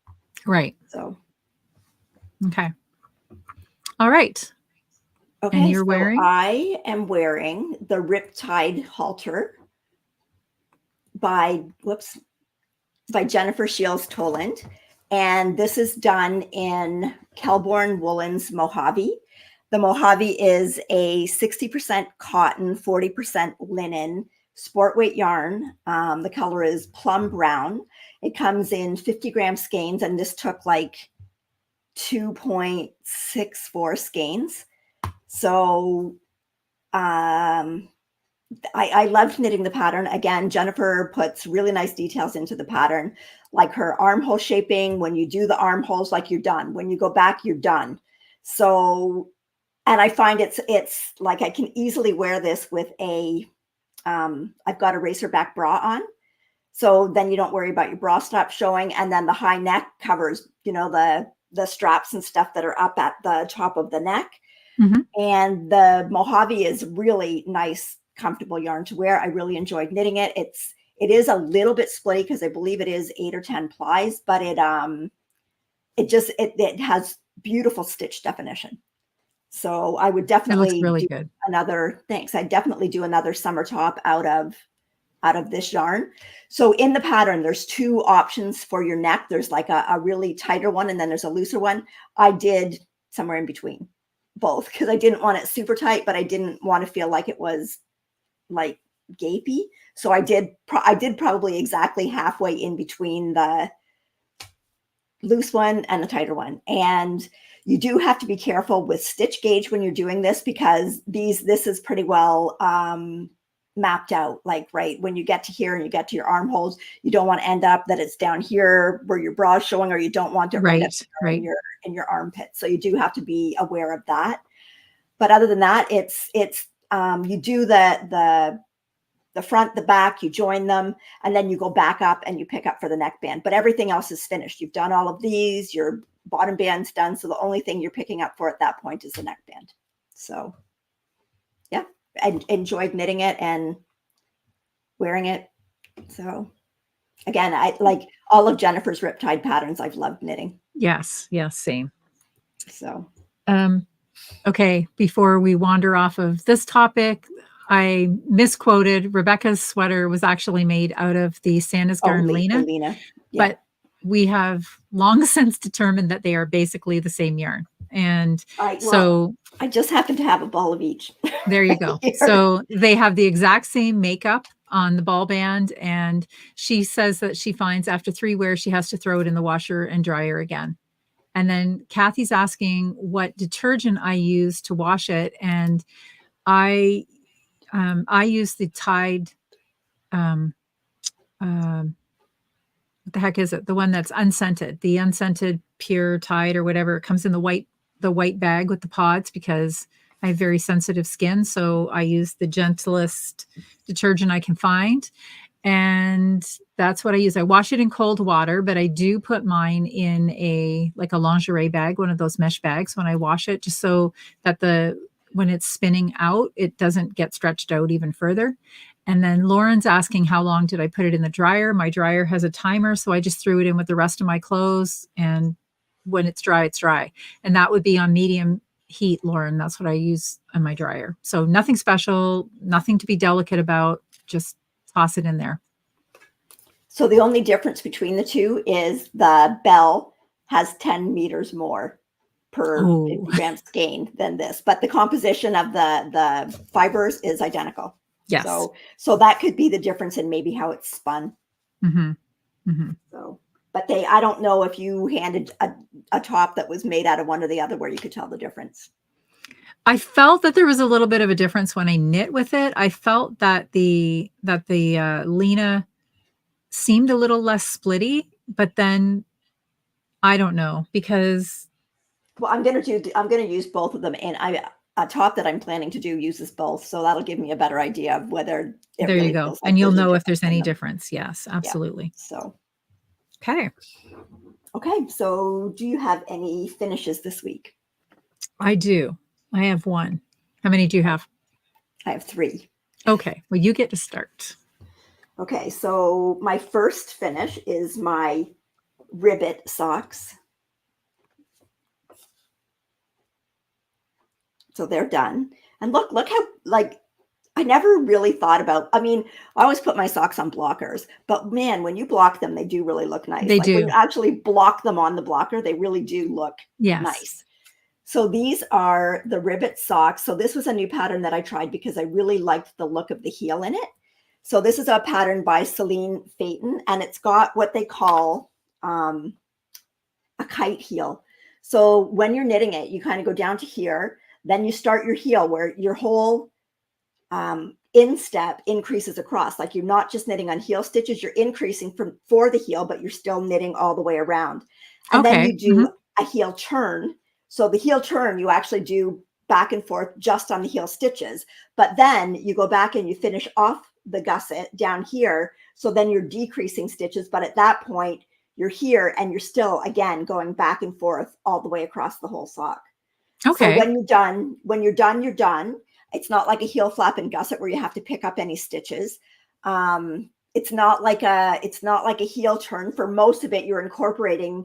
Right. So. Okay. All right. Okay. And you're wearing? I am wearing the Riptide halter by Jennifer Shields Toland. And this is done in Kelborn Woolens Mojave. The Mojave is a 60% cotton, 40% linen sport weight yarn. The color is plum brown. It comes in 50 gram skeins, and this took like 2.64 skeins. So I loved knitting the pattern. Again, Jennifer puts really nice details into the pattern, like her armhole shaping. When you do the armholes, like, you're done. When you go back, you're done. So, and I find it's like I can easily wear this with I've got a racer back bra on. So then you don't worry about your bra strap showing. And then the high neck covers, the straps and stuff that are up at the top of the neck. And the Mojave is really nice, comfortable yarn to wear. I really enjoyed knitting it. It is a little bit splitty because I believe it is 8 or 10 plies, but it has beautiful stitch definition. So I would definitely do another. Thanks. I'd definitely do another summer top out of this yarn. So in the pattern, there's 2 options for your neck. There's like a really tighter one, and then there's a looser one. I did somewhere in between both because I didn't want it super tight, but I didn't want to feel like it was like gapey. So I did probably exactly halfway in between the loose one and the tighter one. And you do have to be careful with stitch gauge when you're doing this, because this is pretty well mapped out. Like, right when you get to here and you get to your armholes, you don't want to end up that it's down here where your bra is showing, or you don't want to in your armpit. So you do have to be aware of that. But other than that, it's you do the front, the back, you join them, and then you go back up and you pick up for the neckband. But everything else is finished. You've done all of these, your bottom band's done. So the only thing you're picking up for at that point is the neckband. So yeah, I enjoyed knitting it and wearing it. So again, I like all of Jennifer's Riptide patterns. I've loved knitting. Yes. Yes. Same. So, okay. Before we wander off of this topic, I misquoted. Rebecca's sweater was actually made out of the Santa's Garden Lena. Yeah. But we have long since determined that they are basically the same yarn. And so I just happen to have a ball of each. There you go. So they have the exact same makeup on the ball band. And she says that she finds after 3 wears, she has to throw it in the washer and dryer again. And then Kathy's asking what detergent I use to wash it. And I use the Tide, what the heck is it? The one that's unscented, the unscented pure Tide or whatever. It comes in the white the white bag with the pods because I have very sensitive skin. So I use the gentlest detergent I can find. And that's what I use. I wash it in cold water, but I do put mine in a lingerie bag, one of those mesh bags when I wash it, just so that when it's spinning out, it doesn't get stretched out even further. And then Lauren's asking how long did I put it in the dryer? My dryer has a timer, so I just threw it in with the rest of my clothes, and when it's dry, it's dry. And that would be on medium heat, Lauren. That's what I use on my dryer. So nothing special, nothing to be delicate about, just toss it in there. So the only difference between the two is the Bell has 10 meters more per 50 grams skein than this, but the composition of the fibers is identical. Yes. So that could be the difference in maybe how it's spun. Mm-hmm. Mm-hmm. So, but I don't know if you handed a top that was made out of one or the other where you could tell the difference. I felt that there was a little bit of a difference when I knit with it. I felt that the Lena seemed a little less splitty, but then I don't know because. Well, I'm going to use both of them, and a top that I'm planning to do uses both, so that'll give me a better idea of whether. There you go, and you'll know if there's any difference. Yes, absolutely. Yeah, so. Okay. So do you have any finishes this week? I do. I have one. How many do you have? I have 3. Okay. Well, you get to start. Okay. So my first finish is my ribbit socks. So they're done. And look how, I never really thought about, I always put my socks on blockers, but man, when you block them, they do really look nice. They do. When you actually block them on the blocker, they really do look nice. So these are the ribbit socks. So this was a new pattern that I tried because I really liked the look of the heel in it. So this is a pattern by Celine Phaeton, and it's got what they call a kite heel. So when you're knitting it, you kind of go down to here, then you start your heel where your whole instep increases across. Like you're not just knitting on heel stitches, you're increasing for the heel, but you're still knitting all the way around. And then you do a heel turn. So the heel turn, you actually do back and forth just on the heel stitches, but then you go back and you finish off the gusset down here. So then you're decreasing stitches, but at that point you're here and you're still again going back and forth all the way across the whole sock. Okay. So when you're done, you're done. It's not like a heel flap and gusset where you have to pick up any stitches. It's not like a heel turn. For most of it, you're incorporating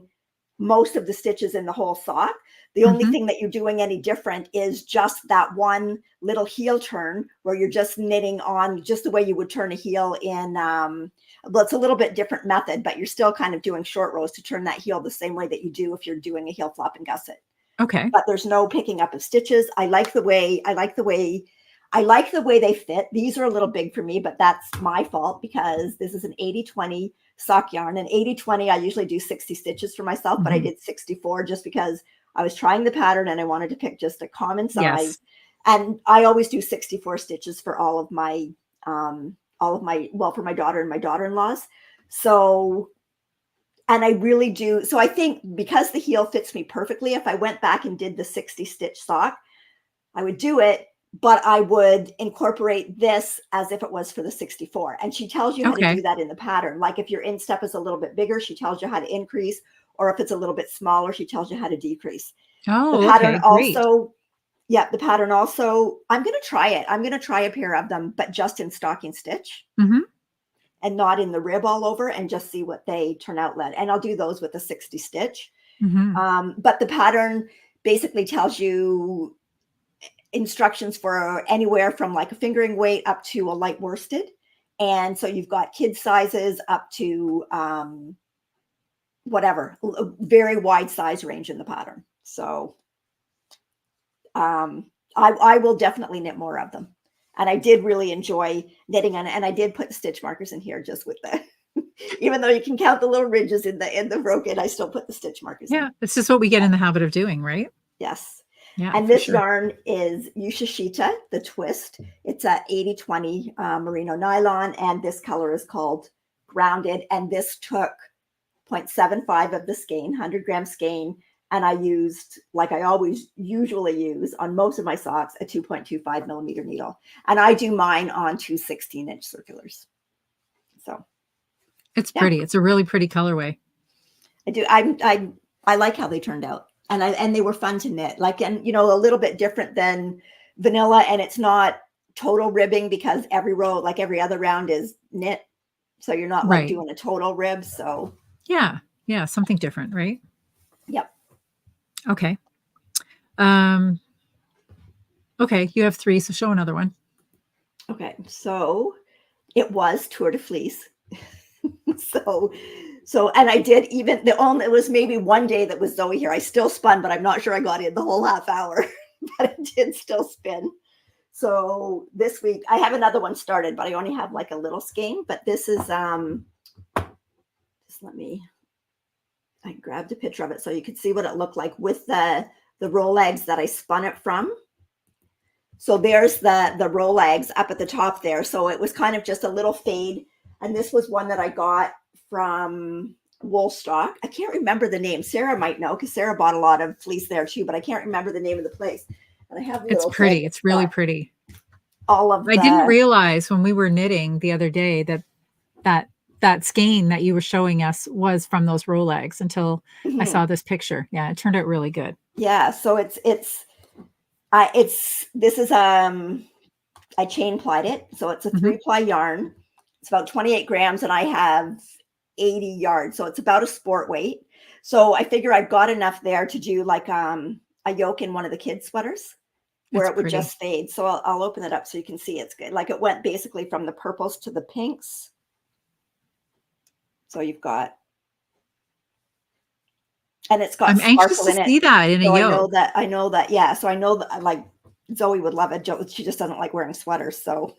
most of the stitches in the whole sock. The only thing that you're doing any different is just that one little heel turn where you're just knitting on just the way you would turn a heel in, well, it's a little bit different method, but you're still kind of doing short rows to turn that heel the same way that you do if you're doing a heel flap and gusset. Okay. But there's no picking up of stitches. I like the way they fit. These are a little big for me, but that's my fault because this is an 80-20 sock yarn. And 80-20, I usually do 60 stitches for myself, but I did 64 just because I was trying the pattern and I wanted to pick just a common size. Yes. And I always do 64 stitches for all of my for my daughter and my daughter-in-laws. So, and I really do. So I think because the heel fits me perfectly, if I went back and did the 60 stitch sock, I would do it, but I would incorporate this as if it was for the 64. And she tells you how to do that in the pattern. Like if your instep is a little bit bigger, she tells you how to increase, or if it's a little bit smaller, she tells you how to decrease. Oh, the pattern great. the pattern also, I'm going to try it. I'm going to try a pair of them, but just in stocking stitch. And not in the rib all over, and just see what they turn out like. And I'll do those with a 60 stitch. But the pattern basically tells you instructions for anywhere from like a fingering weight up to a light worsted. And so you've got kid sizes up to whatever, a very wide size range in the pattern. So I will definitely knit more of them. And I did really enjoy knitting on it. And I did put the stitch markers in here just with the, even though you can count the little ridges in the broken, I still put the stitch markers in. Yeah, this is what we get in the habit of doing, right? Yes. Yeah. And this yarn is Yushishita, the twist. It's a 80-20 merino nylon. And this color is called Grounded. And this took 0.75 of the skein, 100 gram skein, And I used, like I always usually use on most of my socks, a 2.25 millimeter needle. And I do mine on 2 16-inch circulars. So it's pretty. It's a really pretty colorway. I do. I like how they turned out, and they were fun to knit. Like, and you know, a little bit different than vanilla, and it's not total ribbing because every row, like every other round, is knit. So you're not like doing a total rib. So yeah, something different, right? Yep. Okay. Okay, you have 3, so show another one. Okay, so it was Tour de Fleece. So, and I did even it was maybe one day that was Zoe here. I still spun, but I'm not sure I got in the whole half hour, but I did still spin. So this week I have another one started, but I only have like a little skein. But this is just I grabbed a picture of it so you could see what it looked like with the roll legs that I spun it from. So there's the roll legs up at the top there. So it was kind of just a little fade. And this was one that I got from Woolstock. I can't remember the name. Sarah might know because Sarah bought a lot of fleece there too, but I can't remember the name of the place. And I have it's pretty. It's really pretty. All of I didn't realize when we were knitting the other day that skein that you were showing us was from those roll legs until I saw this picture. Yeah, it turned out really good. Yeah, so this is I chain plied it, so it's a 3-ply yarn. It's about 28 grams, and I have 80 yards, so it's about a sport weight. So I figure I've got enough there to do like a yoke in one of the kids' sweaters where it would just fade. So I'll open it up so you can see it's good. Like it went basically from the purples to the pinks. So you've got, and it's got I'm anxious to see that in a yoke. I know that. Yeah. So I know that like Zoe would love it. She just doesn't like wearing sweaters. So,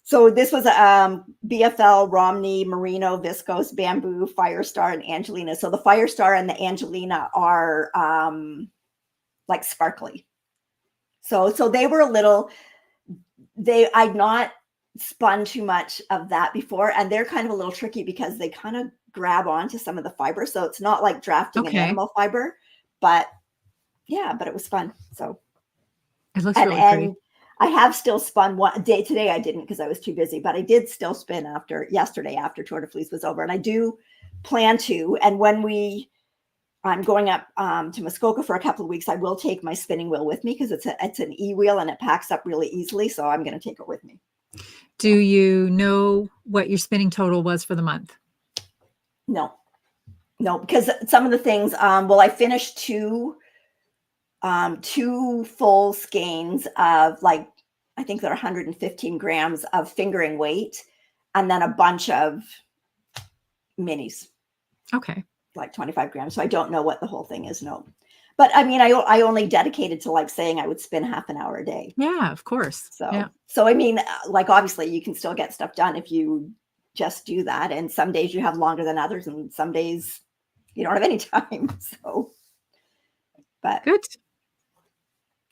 so this was a BFL, Romney, Merino, Viscose, Bamboo, Firestar, and Angelina. So the Firestar and the Angelina are like sparkly. So they were a little, I'd not spun too much of that before, and they're kind of a little tricky because they kind of grab onto some of the fiber. So it's not like drafting an animal fiber, but yeah, but it was fun. So it looks really pretty. I have still spun one day today. I didn't because I was too busy, but I did still spin yesterday after Tour de Fleece was over. And I do plan to, and when I'm going up to Muskoka for a couple of weeks, I will take my spinning wheel with me because it's an e-wheel and it packs up really easily. So I'm going to take it with me. Do you know what your spinning total was for the month? No, because some of the things, I finished two full skeins of like, I think they're 115 grams of fingering weight, and then a bunch of minis. Okay. Like 25 grams. So I don't know what the whole thing is. No. But I mean, I only dedicated to like saying I would spin half an hour a day. Yeah, of course. So I mean, like obviously you can still get stuff done if you just do that. And some days you have longer than others, and some days you don't have any time. So, but good.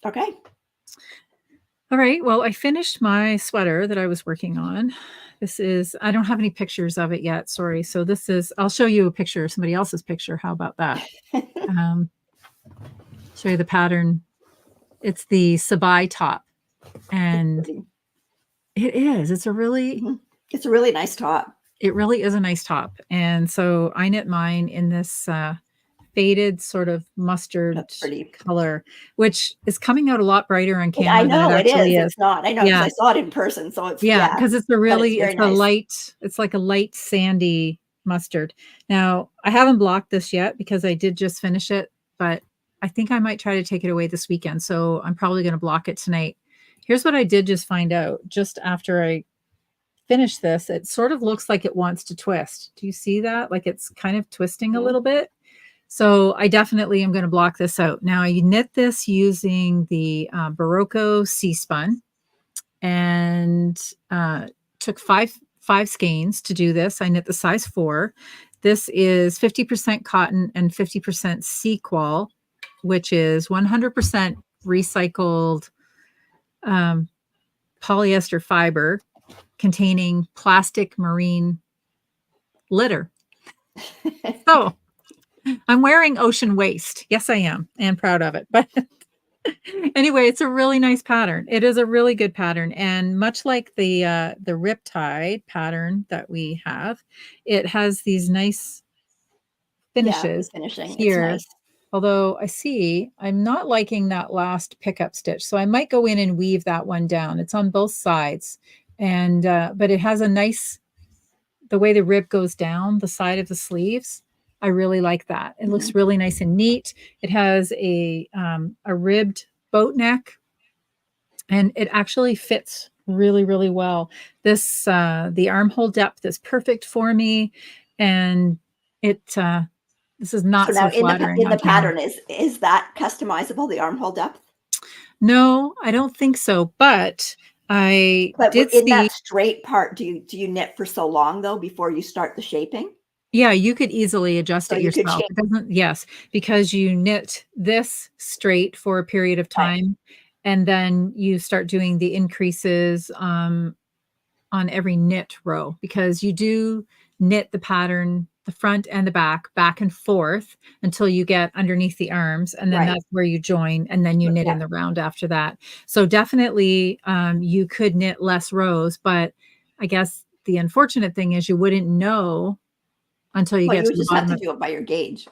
Okay. All right. Well, I finished my sweater that I was working on. I don't have any pictures of it yet. Sorry. So I'll show you a picture of somebody else's picture. How about that? Show you the pattern. It's the Sabai top. And it is. It's a really nice top. It really is a nice top. And so I knit mine in this faded sort of mustard color, which is coming out a lot brighter on camera. I know than it actually is. It's not. I know because I saw it in person. So it's because it's it's like a light sandy mustard. Now I haven't blocked this yet because I did just finish it, but I think I might try to take it away this weekend. So I'm probably going to block it tonight. Here's what I did just find out just after I finished this. It sort of looks like it wants to twist. Do you see that? Like it's kind of twisting a little bit. So I definitely am going to block this out. Now I knit this using the Barocco C-spun and took five skeins to do this. I knit the size 4. This is 50% cotton and 50% sequal, which is 100% recycled polyester fiber containing plastic marine litter. So I'm wearing Ocean Waste. Yes, I am, and proud of it. But anyway, it's a really nice pattern. It is a really good pattern. And much like the Riptide pattern that we have, it has these nice finishes finishing. It's here. nice. Although I see I'm not liking that last pickup stitch. So I might go in and weave that one down. It's on both sides. And, but it has a nice, the way the rib goes down the side of the sleeves. I really like that. It looks really nice and neat. It has a ribbed boat neck, and it actually fits really, really well. This, the armhole depth is perfect for me. And it, this is not so flattering in the camera. pattern, is that customizable, the armhole depth? No, I don't think so. But I did in see that straight part, do you knit for so long though before you start the shaping? Yeah, you could easily adjust So it you could yourself. change. It doesn't, yes, because you knit this straight for a period of Right. time, and then you start doing the increases on every knit row, because you do knit the pattern, the front and the back and forth until you get underneath the arms, and then Right. that's where you join, and then you knit in the round after that. So definitely, you could knit less rows, but I guess the unfortunate thing is you wouldn't know until you Well, get you to would the just have bottom to of. do it by your gauge.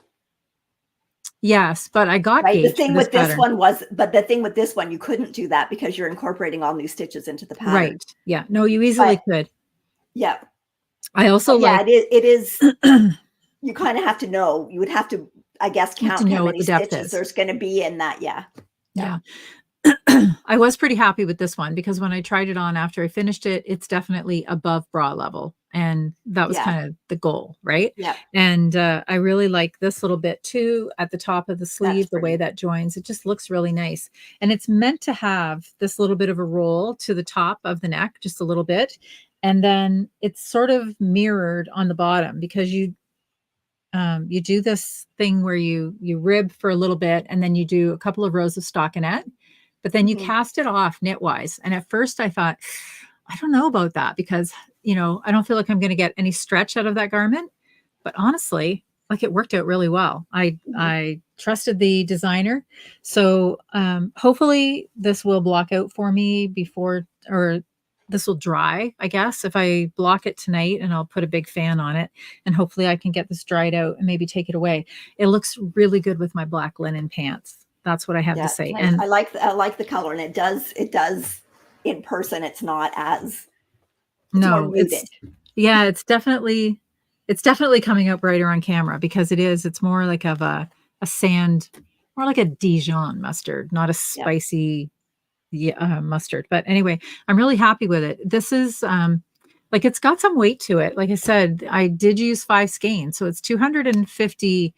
Yes, but I got Right. The gauge for thing this with this pattern. one was, but the thing with this one, you couldn't do that because you're incorporating all new stitches into the pattern. Right. Yeah. No, you easily could. Yeah. I also like. Yeah, it is. You kind of have to know. You would have to, I guess, count how many stitches there's going to be in that. Yeah. Yeah. I was pretty happy with this one because when I tried it on after I finished it, it's definitely above bra level. And that was kind of the goal, right? Yeah. And I really like this little bit too at the top of the sleeve, the way that joins. It just looks really nice. And it's meant to have this little bit of a roll to the top of the neck, just a little bit. And then it's sort of mirrored on the bottom because you do this thing where you rib for a little bit and then you do a couple of rows of stockinette, but then you cast it off knitwise. And at first I thought, I don't know about that because, I don't feel like I'm going to get any stretch out of that garment. But honestly, like it worked out really well. I trusted the designer. So hopefully this will block out for me before, or this will dry, I guess, if I block it tonight, and I'll put a big fan on it and hopefully I can get this dried out and maybe take it away. It looks really good with my black linen pants. That's what I have to say. Nice. And I like the color, and it does in person. It's not as more muted. It's definitely coming out brighter on camera because it's more like of a sand, more like a Dijon mustard, not a spicy mustard. But anyway, I'm really happy with it. This is like, it's got some weight to it. Like I said, I did use 5 skeins, so it's 250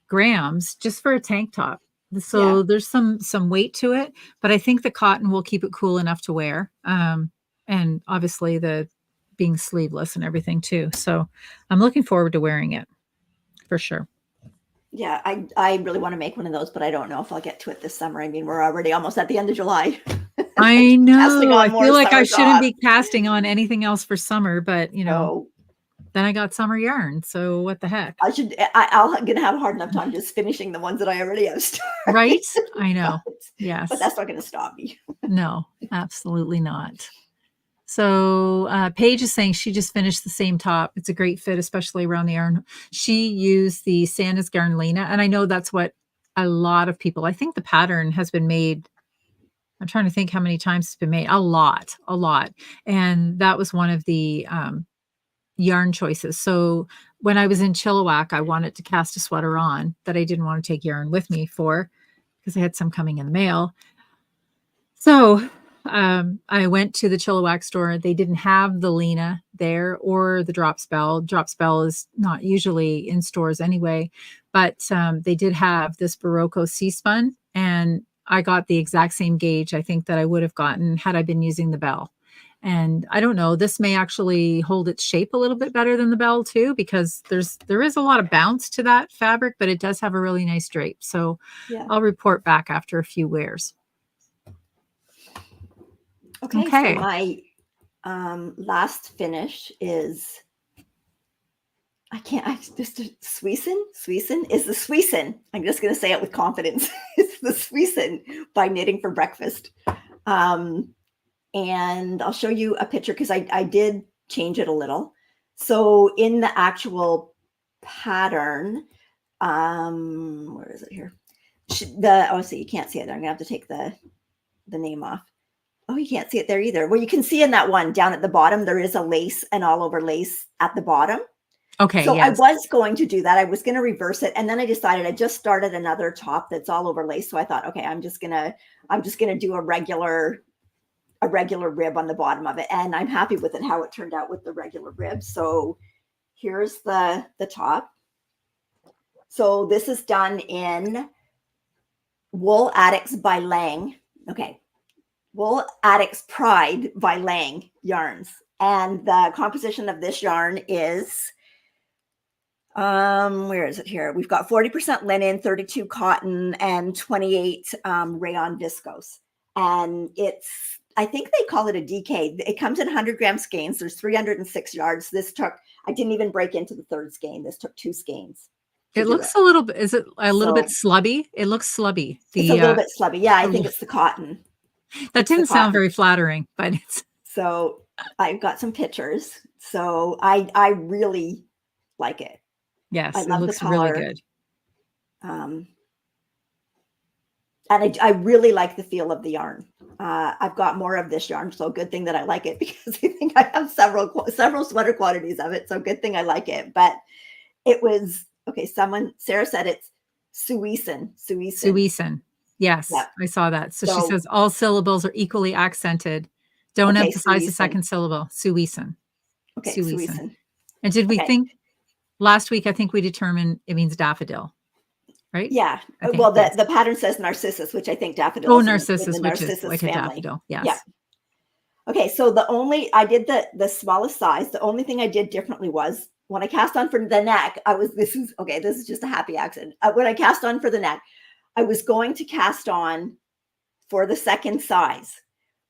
grams just for a tank top. So there's some weight to it, but I think the cotton will keep it cool enough to wear. And obviously the being sleeveless and everything too. So I'm looking forward to wearing it for sure. Yeah, I really want to make one of those, but I don't know if I'll get to it this summer. I mean, we're already almost at the end of July. I know. I feel like I shouldn't be casting on anything else for summer, but then I got summer yarn. So what the heck? I'm going to have a hard enough time just finishing the ones that I already have started. Right? I know. Yes. But that's not going to stop me. No, absolutely not. So Paige is saying she just finished the same top. It's a great fit, especially around the arm. She used the Santa's Garnlina, and I know that's what a lot of people, I think the pattern has been made. I'm trying to think how many times it's been made. A lot. And that was one of the yarn choices. So when I was in Chilliwack, I wanted to cast a sweater on that I didn't want to take yarn with me for because I had some coming in the mail. So I went to the Chilliwack store. They didn't have the Lena there or the Drop Spell. Drop Spell is not usually in stores anyway, but they did have this Barocco Sea Spun, and I got the exact same gauge, I think, that I would have gotten had I been using the Bell. And I don't know, this may actually hold its shape a little bit better than the Bell too, because there is a lot of bounce to that fabric, but it does have a really nice drape. So I'll report back after a few wears. Okay. So my last finish is, I Sweeson is the Sweeson. I'm just going to say it with confidence. It's the Sweeson by Knitting for Breakfast. And I'll show you a picture because I did change it a little. So in the actual pattern, where is it here? So you can't see it there. I'm gonna have to take the name off. Oh, you can't see it there either. Well, you can see in that one down at the bottom, there is a lace, an all over lace at the bottom. Okay. So yes. I was going to do that. I was going to reverse it. And then I decided I just started another top that's all over lace. So I thought, okay, I'm just going to do a regular rib on the bottom of it. And I'm happy with it, how it turned out with the regular rib. So here's the top. So this is done in Wool Addicts by Lang. Okay. Wool Addicts Pride by Lang yarns. And the composition of this yarn is, where is it here? We've got 40% linen, 32 cotton, and 28 rayon viscose. And I think they call it a DK. It comes in 100 gram skeins. There's 306 yards. I didn't even break into the third skein. This took 2 skeins. It looks a little bit, is it a little bit slubby? It looks slubby. It's a little bit slubby. Yeah, I think it's the cotton. That didn't sound very flattering, but it's. So I've got some pictures. So I really like it. Yes, it looks really good. And I really like the feel of the yarn. I've got more of this yarn, so good thing that I like it, because I think I have several sweater quantities of it. So good thing I like it. But it was okay. Sarah said it's Sweeson. Yes, yep. I saw that. So she says all syllables are equally accented. Don't emphasize the second syllable. Sweeson. Okay, Sweeson. And did we think last week? I think we determined it means daffodil, right? Yeah. Well, the pattern says narcissus, which I think daffodil. Oh, narcissus, which is like family. A daffodil. Yes. Yeah. Okay, so I did the smallest size. The only thing I did differently was when I cast on for the neck. This is just a happy accident. When I cast on for the neck, I was going to cast on for the second size,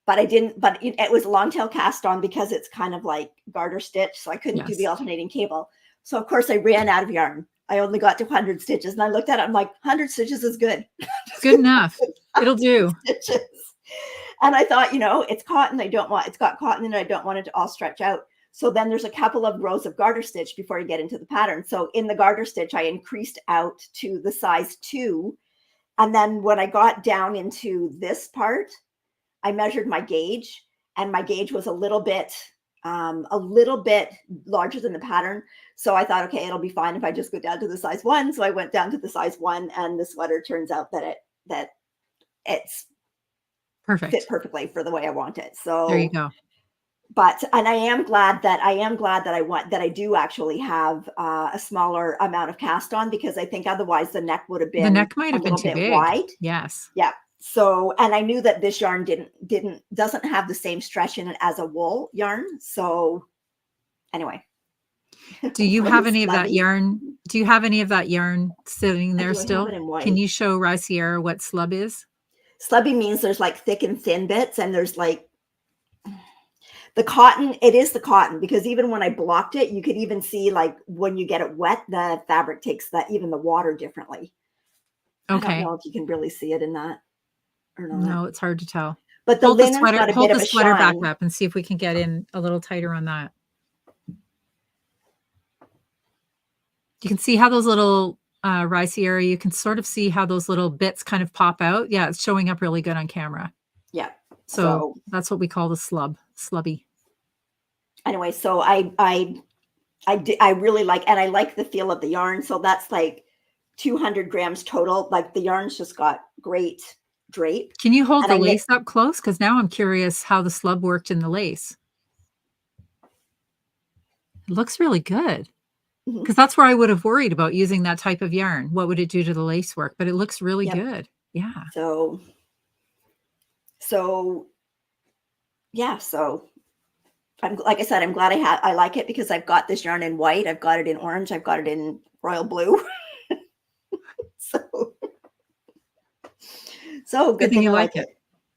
but I didn't. But it was a long tail cast on because it's kind of like garter stitch, so I couldn't do the alternating cable. So of course I ran out of yarn. I only got to 100 stitches, and I looked at it. I'm like, 100 stitches is good. Good enough. It'll do. Stitches. And I thought, it's cotton. It's got cotton in it. I don't want it to all stretch out. So then there's a couple of rows of garter stitch before you get into the pattern. So in the garter stitch, I increased out to the size 2. And then when I got down into this part, I measured my gauge, and my gauge was a little bit larger than the pattern. So I thought, okay, it'll be fine if I just go down to the size 1. So I went down to the size 1, and the sweater turns out that it's perfect, fit perfectly for the way I want it. So there you go. And I am glad that I do actually have a smaller amount of cast on, because I think otherwise the neck would have been might have been too big. Wide. Yes. Yeah. So, and I knew that this yarn doesn't have the same stretch in it as a wool yarn. So anyway. Do you have any of that yarn? Do you have any of that yarn sitting there still? Can you show Raciera what slub is? Slubby means there's like thick and thin bits, and there's like the cotton. It is the cotton, because even when I blocked it, you could even see, like, when you get it wet, the fabric takes even the water differently. Okay. I don't know if you can really see it in that or not. No, it's hard to tell. But hold the sweater back up and see if we can get in a little tighter on that. You can see how those little Raciera, you can sort of see how those little bits kind of pop out. Yeah, it's showing up really good on camera. Yeah. So that's what we call the slubby. Anyway, so I really like, and I like the feel of the yarn. So that's like 200 grams total. Like, the yarn's just got great drape. Can you hold the lace up close? Because now I'm curious how the slub worked in the lace. It looks really good. Because that's where I would have worried about using that type of yarn. What would it do to the lace work? But it looks really good. Yeah. So yeah. So like I said, I'm glad I like it, because I've got this yarn in white. I've got it in orange. I've got it in royal blue. So good thing you like it.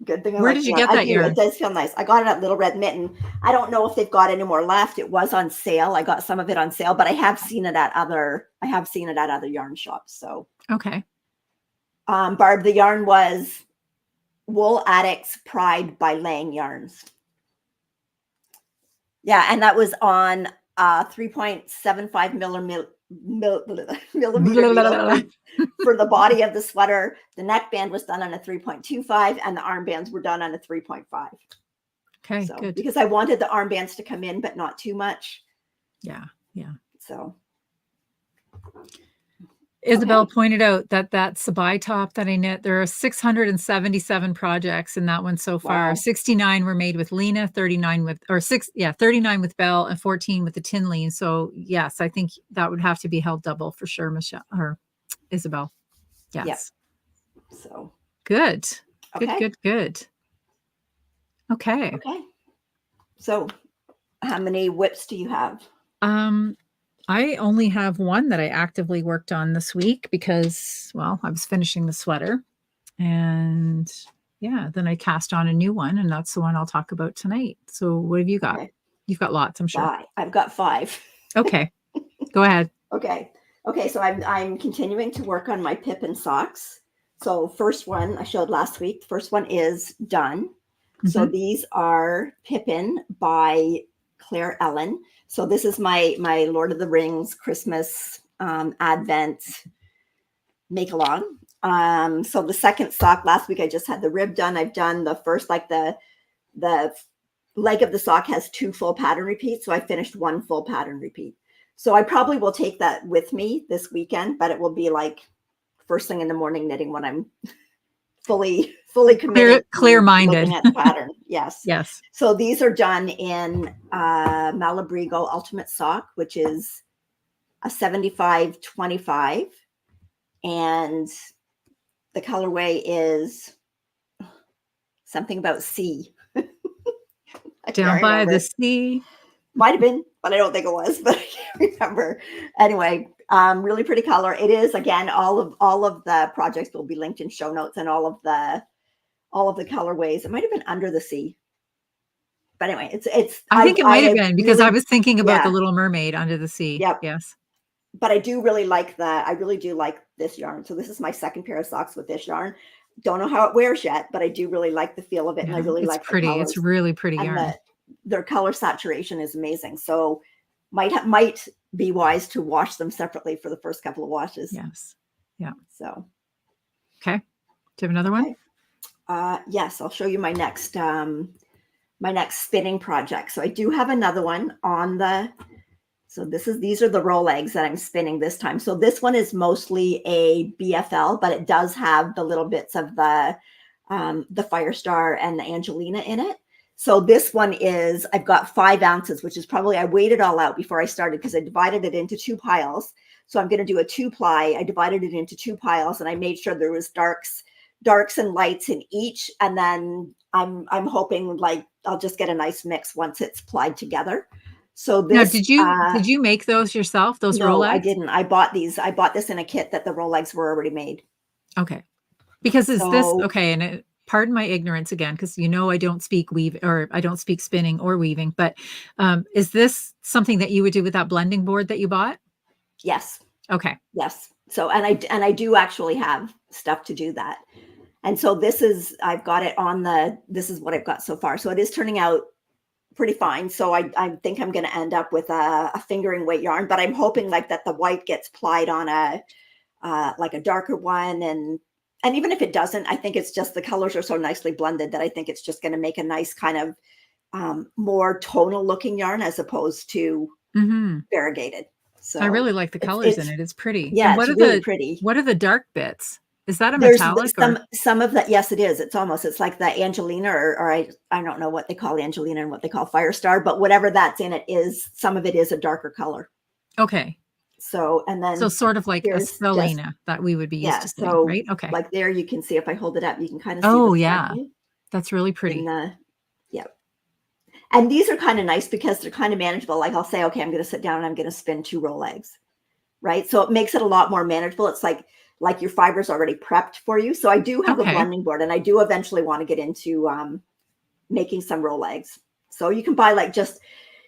Good thing I Where like did the you yarn. get that yarn? It does feel nice. I got it at Little Red Mitten. I don't know if they've got any more left. It was on sale. I got some of it on sale, but I have seen it at other yarn shops. So okay. Barb, the yarn was Wool Addicts Pride by Lang Yarns. Yeah, and that was on 3.75 millimeter needle for the body of the sweater. The neckband was done on a 3.25 and the armbands were done on a 3.5. Okay, so, good. Because I wanted the armbands to come in, but not too much. Yeah, yeah. So Isabel pointed out that Sabai top that I knit, there are 677 projects in that one so far. Wow. 69 were made with Lena, 39 with, 39 with Belle and 14 with the Tinline. So yes, I think that would have to be held double for sure, Michelle or Isabel. Yes. Yep. So good. Okay. Good. Okay. So how many whips do you have? I only have one that I actively worked on this week because, well, I was finishing the sweater and yeah, then I cast on a new one and that's the one I'll talk about tonight. So what have you got? Okay. You've got lots, I'm sure. I've got 5. Okay. Go ahead. Okay. So I'm continuing to work on my Pippin socks. So first one I showed last week. The first one is done. Mm-hmm. So these are Pippin by Claire Ellen. So this is my Lord of the Rings Christmas Advent Makealong. So the second sock last week I just had the rib done. I've done the first, like the leg of the sock has 2 full pattern repeats. So I finished 1 full pattern repeat. So I probably will take that with me this weekend, but it will be like first thing in the morning knitting when I'm fully committed, clear-minded, looking at the pattern. Yes. Yes. So these are done in Malabrigo Ultimate Sock, which is a 75-25, and the colorway is something about sea. Down by the sea. Might have been, but I don't think it was. But I can't remember. Anyway. Really pretty color. It is, again, all of the projects will be linked in show notes, and all of the colorways. It might have been Under the Sea, but anyway, it's. I think it might have been because I was thinking about the Little Mermaid Under the Sea. Yep. Yes. But I do really like I really do like this yarn. So this is my second pair of socks with this yarn. Don't know how it wears yet, but I do really like the feel of it, and I really like pretty. The colors. It's really pretty yarn. Their color saturation is amazing. So might be wise to wash them separately for the first couple of washes. Yes. Yeah. So. Okay. Do you have another one? Yes, I'll show you my next spinning project. So I do have another one on these are the roll eggs that I'm spinning this time. So this one is mostly a BFL, but it does have the little bits of the Firestar and the Angelina in it. So this one is, I've got 5 ounces, which is probably, I weighed it all out before I started because I divided it into 2 piles. So I'm going to do a 2-ply. I divided it into 2 piles and I made sure there was darks and lights in each. And then I'm hoping like I'll just get a nice mix once it's plied together. So this, now, did you make those yourself? Those roll eggs? No, I didn't. I bought this in a kit that the roll eggs were already made. Okay. Because this, okay. And pardon my ignorance again, because I don't speak I don't speak spinning or weaving, but is this something that you would do with that blending board that you bought? Yes. Okay. Yes. So, and I do actually have stuff to do that. And so I've got it on this is what I've got so far. So it is turning out pretty fine. So I think I'm going to end up with a fingering weight yarn, but I'm hoping like that the white gets plied on like a darker one. And even if it doesn't, I think it's just the colors are so nicely blended that I think it's just going to make a nice kind of more tonal looking yarn as opposed to variegated. So I really like the colors in it. It's pretty. Yeah, it's really pretty. What are the dark bits? Is that a metallic? Some of that. Yes, it is. It's like the Angelina or I don't know what they call Angelina and what they call Firestar, but whatever that's in it is, some of it is a darker color. Okay. So, and then. So sort of like a Selena that we would be used to seeing, right? Okay. Like there, you can see if I hold it up, you can kind of see. Oh, yeah. That's really pretty. Yeah. And these are kind of nice because they're kind of manageable. Like I'll say, okay, I'm going to sit down and I'm going to spin 2 roll eggs. right? So it makes it a lot more manageable. It's like your fiber's already prepped for you. So I do have a blending board, and I do eventually want to get into making some roll legs. So you can buy like just,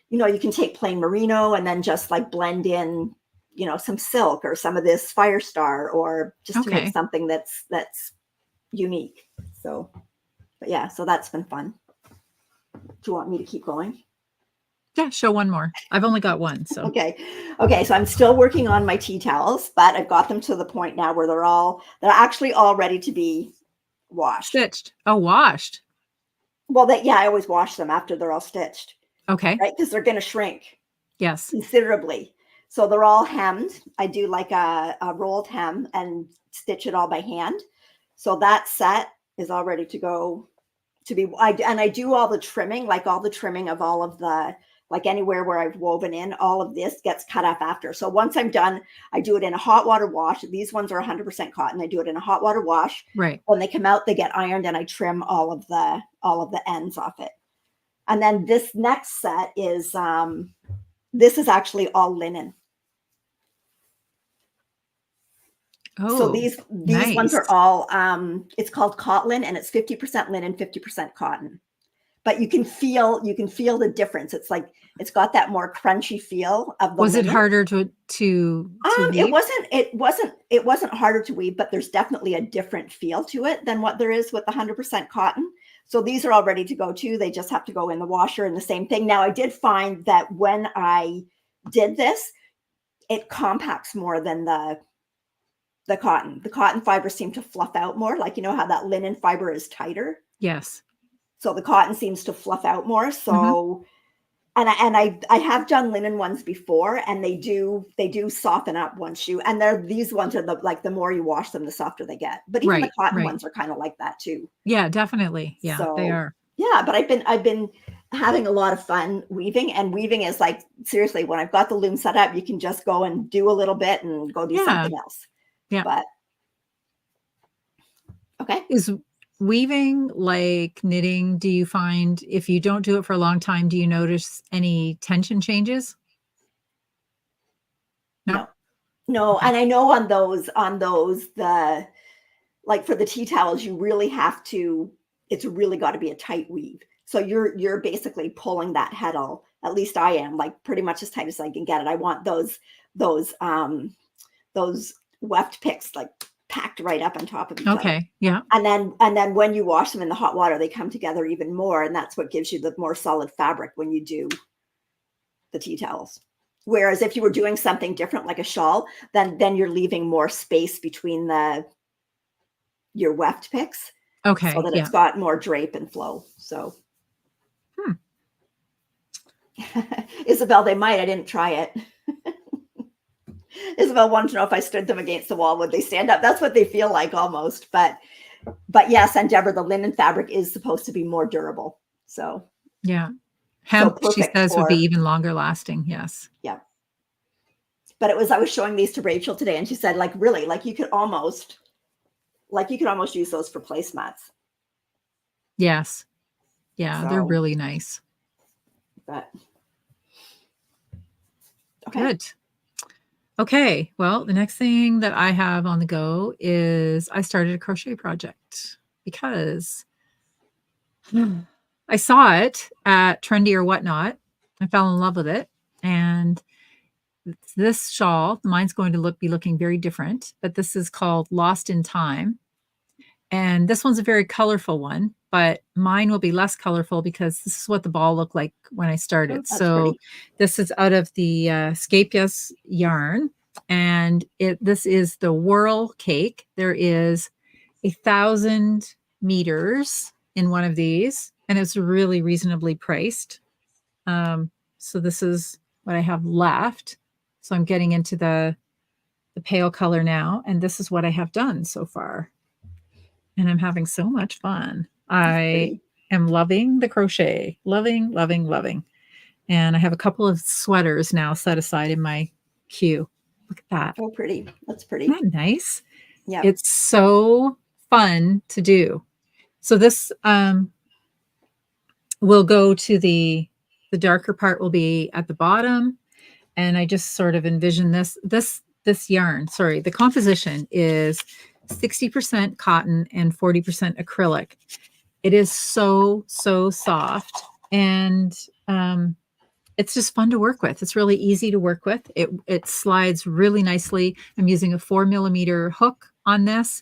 you know, you can take plain merino and then just like blend in, you know, some silk or some of this Firestar, or just to make something that's unique. So, but yeah, so that's been fun. Do you want me to keep going? Yeah, show one more. I've only got one. So okay. So I'm still working on my tea towels, but I've got them to the point now where they're actually all ready to be washed. Stitched. Oh, washed. Well, I always wash them after they're all stitched. Okay. Right, because they're going to shrink. Yes. Considerably. So they're all hemmed. I do like a rolled hem and stitch it all by hand. So that set is all ready to go to be. I do all the trimming, like all the trimming of all of the, like anywhere where I've woven in, all of this gets cut up after. So once I'm done, I do it in a hot water wash. These ones are 100% cotton. I do it in a hot water wash. Right. When they come out, they get ironed, and I trim all of the ends off it. And then this next set is, this is actually all linen. Oh, so these nice. Ones are all, it's called Cotlin, and it's 50% linen, 50% cotton. But you can feel the difference. It's like, it's got that more crunchy feel of the Was linen. It harder to weave? It wasn't harder to weave, but there's definitely a different feel to it than what there is with 100% cotton. So these are all ready to go too. They just have to go in the washer, and the same thing. Now I did find that when I did this, it compacts more than the cotton. The cotton fibers seem to fluff out more. Like, you know how that linen fiber is tighter? Yes. So the cotton seems to fluff out more. So, and I have done linen ones before, and they do soften up once you, and these ones are the more you wash them, the softer they get. But even the cotton ones are kind of like that too. Yeah, definitely. Yeah, so, they are. Yeah, but I've been having a lot of fun weaving, and weaving is like, seriously, when I've got the loom set up, you can just go and do a little bit and go do something else. Yeah. But okay. Is weaving like knitting? Do you find if you don't do it for a long time, do you notice any tension changes? No. Okay. And I know on those, the, like for the tea towels, you really have to, it's really got to be a tight weave. So you're basically pulling that heddle. At least I am, like pretty much as tight as I can get it. I want those weft picks like packed right up on top of each other. Okay. Yeah. And then when you wash them in the hot water, they come together even more. And that's what gives you the more solid fabric when you do the tea towels. Whereas if you were doing something different, like a shawl, then you're leaving more space between your weft picks. Okay. So that it's got more drape and flow. So Isabel, they might. I didn't try it. Isabel wanted to know if I stood them against the wall, would they stand up? That's what they feel like almost. But yes, Endeavor, the linen fabric is supposed to be more durable. So yeah. Hemp, she says, would be even longer lasting. Yes. Yeah. But I was showing these to Rachel today, and she said, like, really, like you could almost use those for placemats. Yes. Yeah, so, they're really nice. But okay. Good. Okay. Well, the next thing that I have on the go is I started a crochet project because I saw it at Trendy or Whatnot. I fell in love with it. And this shawl, mine's going to be looking very different, but this is called Lost in Time. And this one's a very colorful one, but mine will be less colorful because this is what the ball looked like when I started. Oh, so pretty. This is out of the Scapias yarn, and this is the Whirl Cake. There is 1,000 meters in one of these, and it's really reasonably priced. So this is what I have left. So I'm getting into the pale color now, and this is what I have done so far. And I'm having so much fun. I am loving the crochet. Loving, loving, loving. And I have a couple of sweaters now set aside in my queue. Look at that. Oh, pretty. That's pretty. Isn't that nice? Yeah. It's so fun to do. So this will go to the darker part will be at the bottom. And I just sort of envision this this yarn, sorry, the composition is 60% cotton and 40% acrylic. It is so, so soft, and it's just fun to work with. It's really easy to work with. It slides really nicely. I'm using a 4mm hook on this.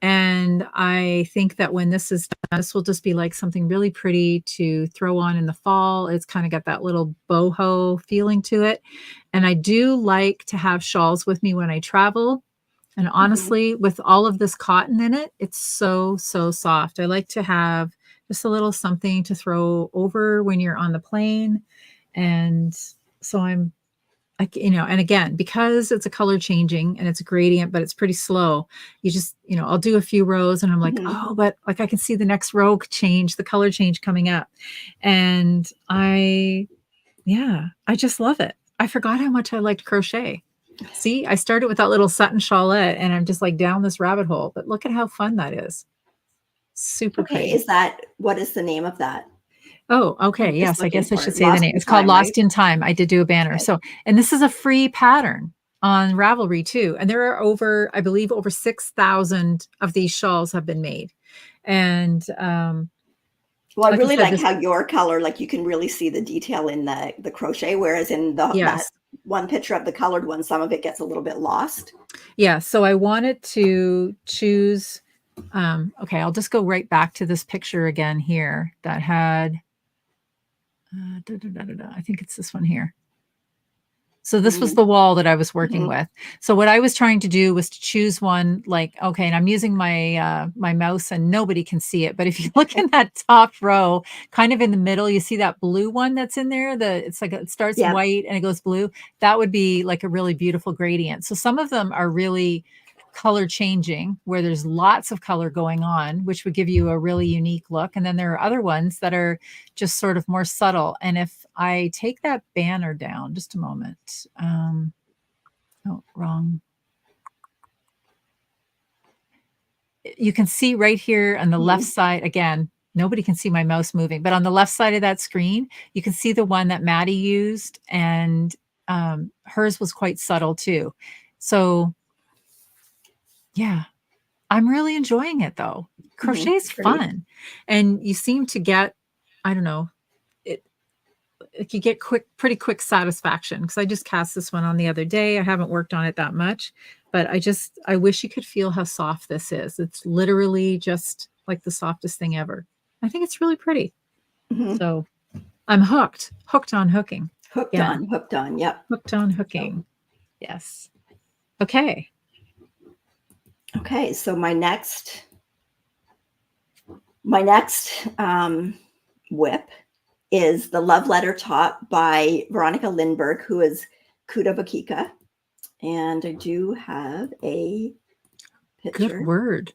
And I think that when this is done, this will just be like something really pretty to throw on in the fall. It's kind of got that little boho feeling to it. And I do like to have shawls with me when I travel. And honestly, with all of this cotton in it, it's so, so soft. I like to have just a little something to throw over when you're on the plane. And so and again, because it's a color changing and it's a gradient, but it's pretty slow, you just, I'll do a few rows and I'm like, oh, but like I can see the next row change, the color change coming up. And I just love it. I forgot how much I liked crochet. See, I started with that little satin shawlette and I'm just like down this rabbit hole, but look at how fun that is. Super pretty. What is the name of that? Oh, okay. Yes, I guess I should say the name. It's called Lost in Time. I did do a banner. Okay. So, and this is a free pattern on Ravelry too. And there are I believe over 6,000 of these shawls have been made. And well, I really like how your color, like you can really see the detail in the crochet, whereas in that one picture of the colored one, some of it gets a little bit lost. Yeah. So I wanted to choose. Okay, I'll just go right back to this picture again here that had. I think it's this one here. So this was the wall that I was working with. So what I was trying to do was to choose one like, okay, and I'm using my my mouse and nobody can see it. But if you look in that top row, kind of in the middle, you see that blue one that's in there. It's like it starts white and it goes blue. That would be like a really beautiful gradient. So some of them are really color changing where there's lots of color going on, which would give you a really unique look. And then there are other ones that are just sort of more subtle. And if I take that banner down, just a moment. Oh, wrong. You can see right here on the left side, again, nobody can see my mouse moving, but on the left side of that screen, you can see the one that Maddie used, and hers was quite subtle too. So yeah, I'm really enjoying it though. Crochet is fun. And you seem to get, I don't know, you get pretty quick satisfaction, because I just cast this one on the other day. I haven't worked on it that much, but I wish you could feel how soft this is. It's literally just like the softest thing ever. I think it's really pretty. So I'm hooked on hooking. Hooked on. Yep. Hooked on hooking. Yes. Okay. Okay. So my next whip is the Love Letter Top by Veronica Lindbergh, who is Kuda Bakika. And I do have a picture. Good word.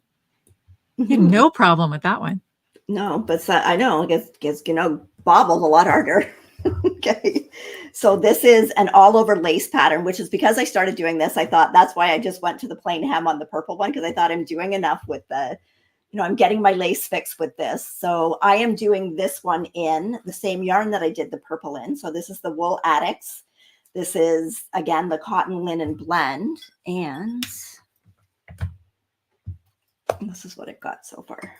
You had no problem with that one. No, but I know, I guess bobbled a lot harder. Okay. So this is an all over lace pattern, which is because I started doing this. I thought that's why I just went to the plain hem on the purple one, because I thought I'm doing enough with I'm getting my lace fix with this. So I am doing this one in the same yarn that I did the purple in. So this is the Wool Addicts. This is, again, the cotton linen blend. And this is what I've got so far.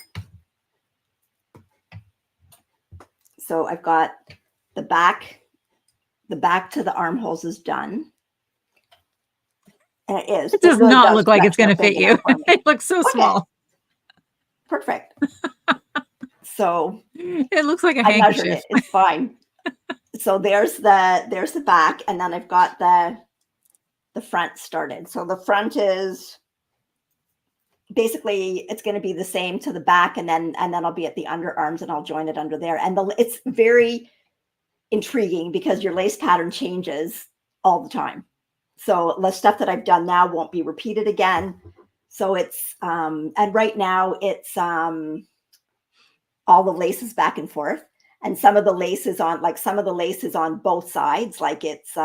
So I've got the back to the armholes is done. And it is. It does not look like it's going to fit you. It looks so small. Perfect. So it looks like a handkerchief. I measured it. It's fine. So there's the back, and then I've got the front started. So the front is basically, it's going to be the same to the back, and then I'll be at the underarms and I'll join it under there. And it's very intriguing because your lace pattern changes all the time. So the stuff that I've done now won't be repeated again. So it's, and right now it's all the laces back and forth, and some of the laces on both sides. Like it's,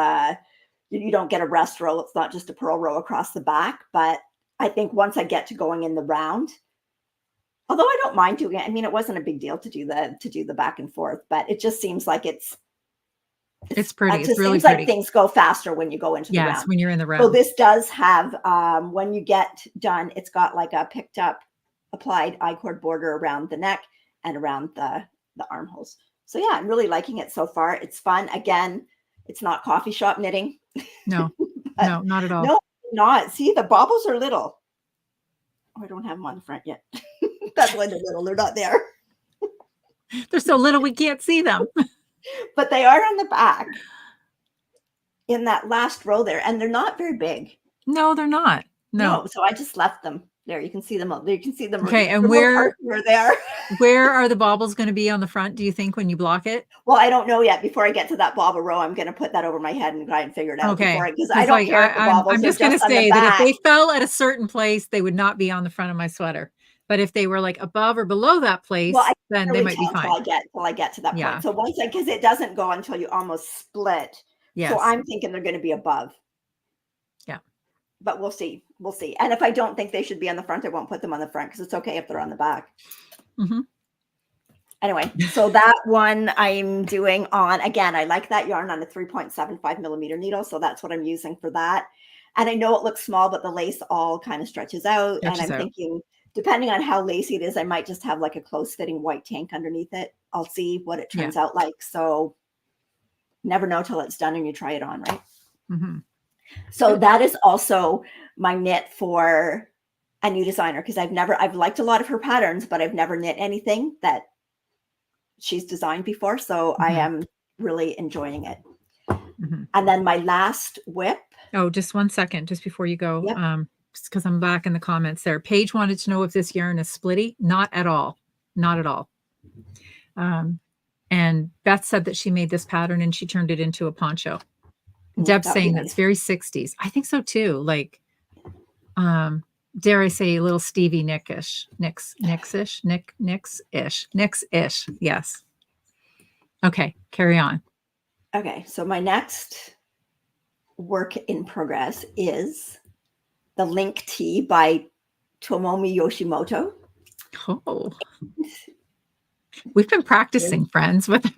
you don't get a rest row. It's not just a purl row across the back. But I think once I get to going in the round, although I don't mind doing it. I mean, it wasn't a big deal to do the back and forth, but it just seems like it's It's pretty. It it's just really seems pretty. like things go faster when you go into the round. Yes, when you're in the round. So this does have, when you get done, it's got like a picked up applied I-cord border around the neck and around the armholes. So yeah, I'm really liking it so far. It's fun. Again, it's not coffee shop knitting. No, no, not at all. No, not. See, the bobbles are little. Oh, I don't have them on the front yet. That's why they're little. They're not there. They're so little we can't see them. But they are on the back in that last row there, and they're not very big. No, they're not. No. So I just left them there. You can see them. You can see them. Okay, and where there? Where are the baubles going to be on the front, do you think, when you block it? Well, I don't know yet. Before I get to that bauble row, I'm going to put that over my head and try and figure it out. Okay, because I don't care if the baubles I'm just going to say that if they fell at a certain place, they would not be on the front of my sweater. But if they were like above or below that place, then they might be fine. Until I get to that point. So once because it doesn't go until you almost split. Yes. So I'm thinking they're going to be above. Yeah. But we'll see. We'll see. And if I don't think they should be on the front, I won't put them on the front because it's okay if they're on the back. Mm-hmm. Anyway, so that one I'm doing on, again, I like that yarn on a 3.75 millimeter needle. So that's what I'm using for that. And I know it looks small, but the lace all kind of stretches out. And I'm thinking, depending on how lacy it is, I might just have like a close fitting white tank underneath it. I'll see what it turns out like. So never know till it's done and you try it on, right? Mm-hmm. So that is also my knit for a new designer because I've liked a lot of her patterns, but I've never knit anything that she's designed before. So I am really enjoying it. Mm-hmm. And then my last whip. Oh, just 1 second, just before you go. Yep. Because I'm back in the comments there. Paige wanted to know if this yarn is splitty. Not at all. Not at all. And Beth said that she made this pattern and she turned it into a poncho. Deb's saying that's very 60s. I think so too. Like, dare I say a little Stevie Nicks-ish. Yes. Okay, carry on. Okay, so my next work in progress is the Link Tee by Tomomi Yoshimoto. Oh, we've been practicing, friends, with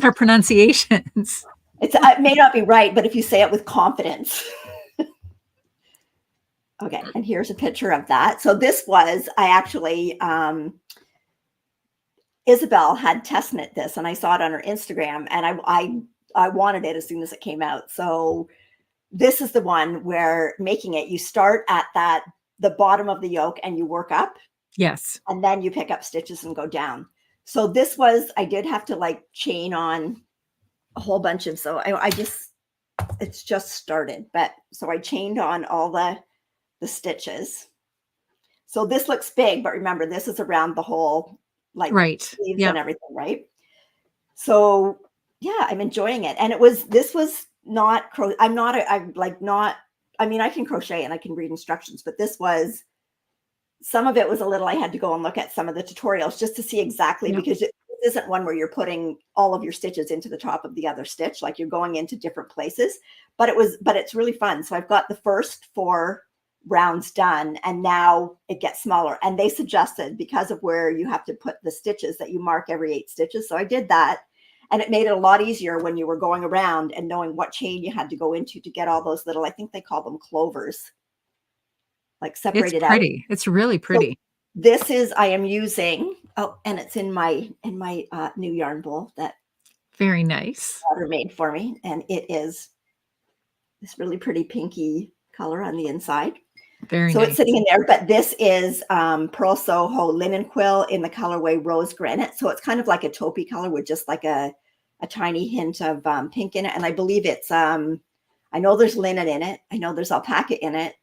our pronunciations. It may not be right, but if you say it with confidence. Okay, and here's a picture of that. So this was, I actually, Isabel had test knit this, and I saw it on her Instagram, and I wanted it as soon as it came out. So this is the one where making it, you start at the bottom of the yoke and you work up. Yes. And then you pick up stitches and go down. So this was, I did have to like chain on a whole bunch of, so it's just started. But so I chained on all the stitches. So this looks big, but remember, this is around the whole, like sleeves and everything, right? So yeah, I'm enjoying it. And this was not, I mean, I can crochet and I can read instructions, but some of it was a little, I had to go and look at some of the tutorials just to see exactly, because it isn't one where you're putting all of your stitches into the top of the other stitch, like you're going into different places, but it's really fun. So I've got the first 4 rounds done, and now it gets smaller. And they suggested, because of where you have to put the stitches, that you mark every 8 stitches. So I did that. And it made it a lot easier when you were going around and knowing what chain you had to go into to get all those little, I think they call them clovers, like separated out. It's pretty. It's really pretty. So this is, I am using, and it's in my new yarn bowl that very nice daughter made for me. And it is this really pretty pinky color on the inside. Very nice. It's sitting in there, but this is Pearl Soho linen quill in the colorway Rose Granite. So it's kind of like a taupey color with just like a tiny hint of pink in it. And I believe it's, I know there's linen in it. I know there's alpaca in it.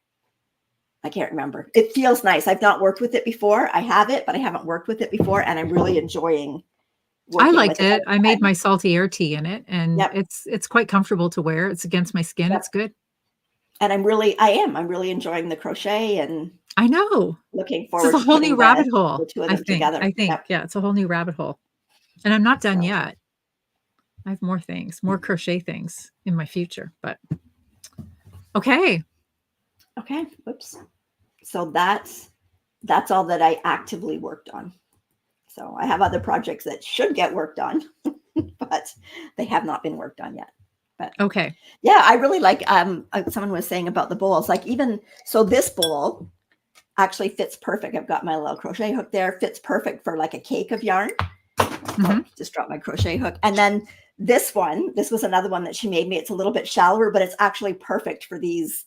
I can't remember. It feels nice. I've not worked with it before. I have it, but I haven't worked with it before. And I'm really enjoying I liked it. I made my salty air tea in it, and it's quite comfortable to wear. It's against my skin. It's good. And I'm really enjoying the crochet, and I know, looking forward to a whole new rabbit hole. The two of them together. I think, yeah, it's a whole new rabbit hole. And I'm not done yet. I have more crochet things in my future, but okay. Okay. Whoops. So that's all that I actively worked on. So I have other projects that should get worked on. but they have not been worked on yet. But okay. Yeah, I really like, someone was saying about the bowls, like even, so this bowl actually fits perfect. I've got my little crochet hook there, fits perfect for like a cake of yarn. Oh, just dropped my crochet hook. And then this was another one that she made me. It's a little bit shallower, but it's actually perfect for these,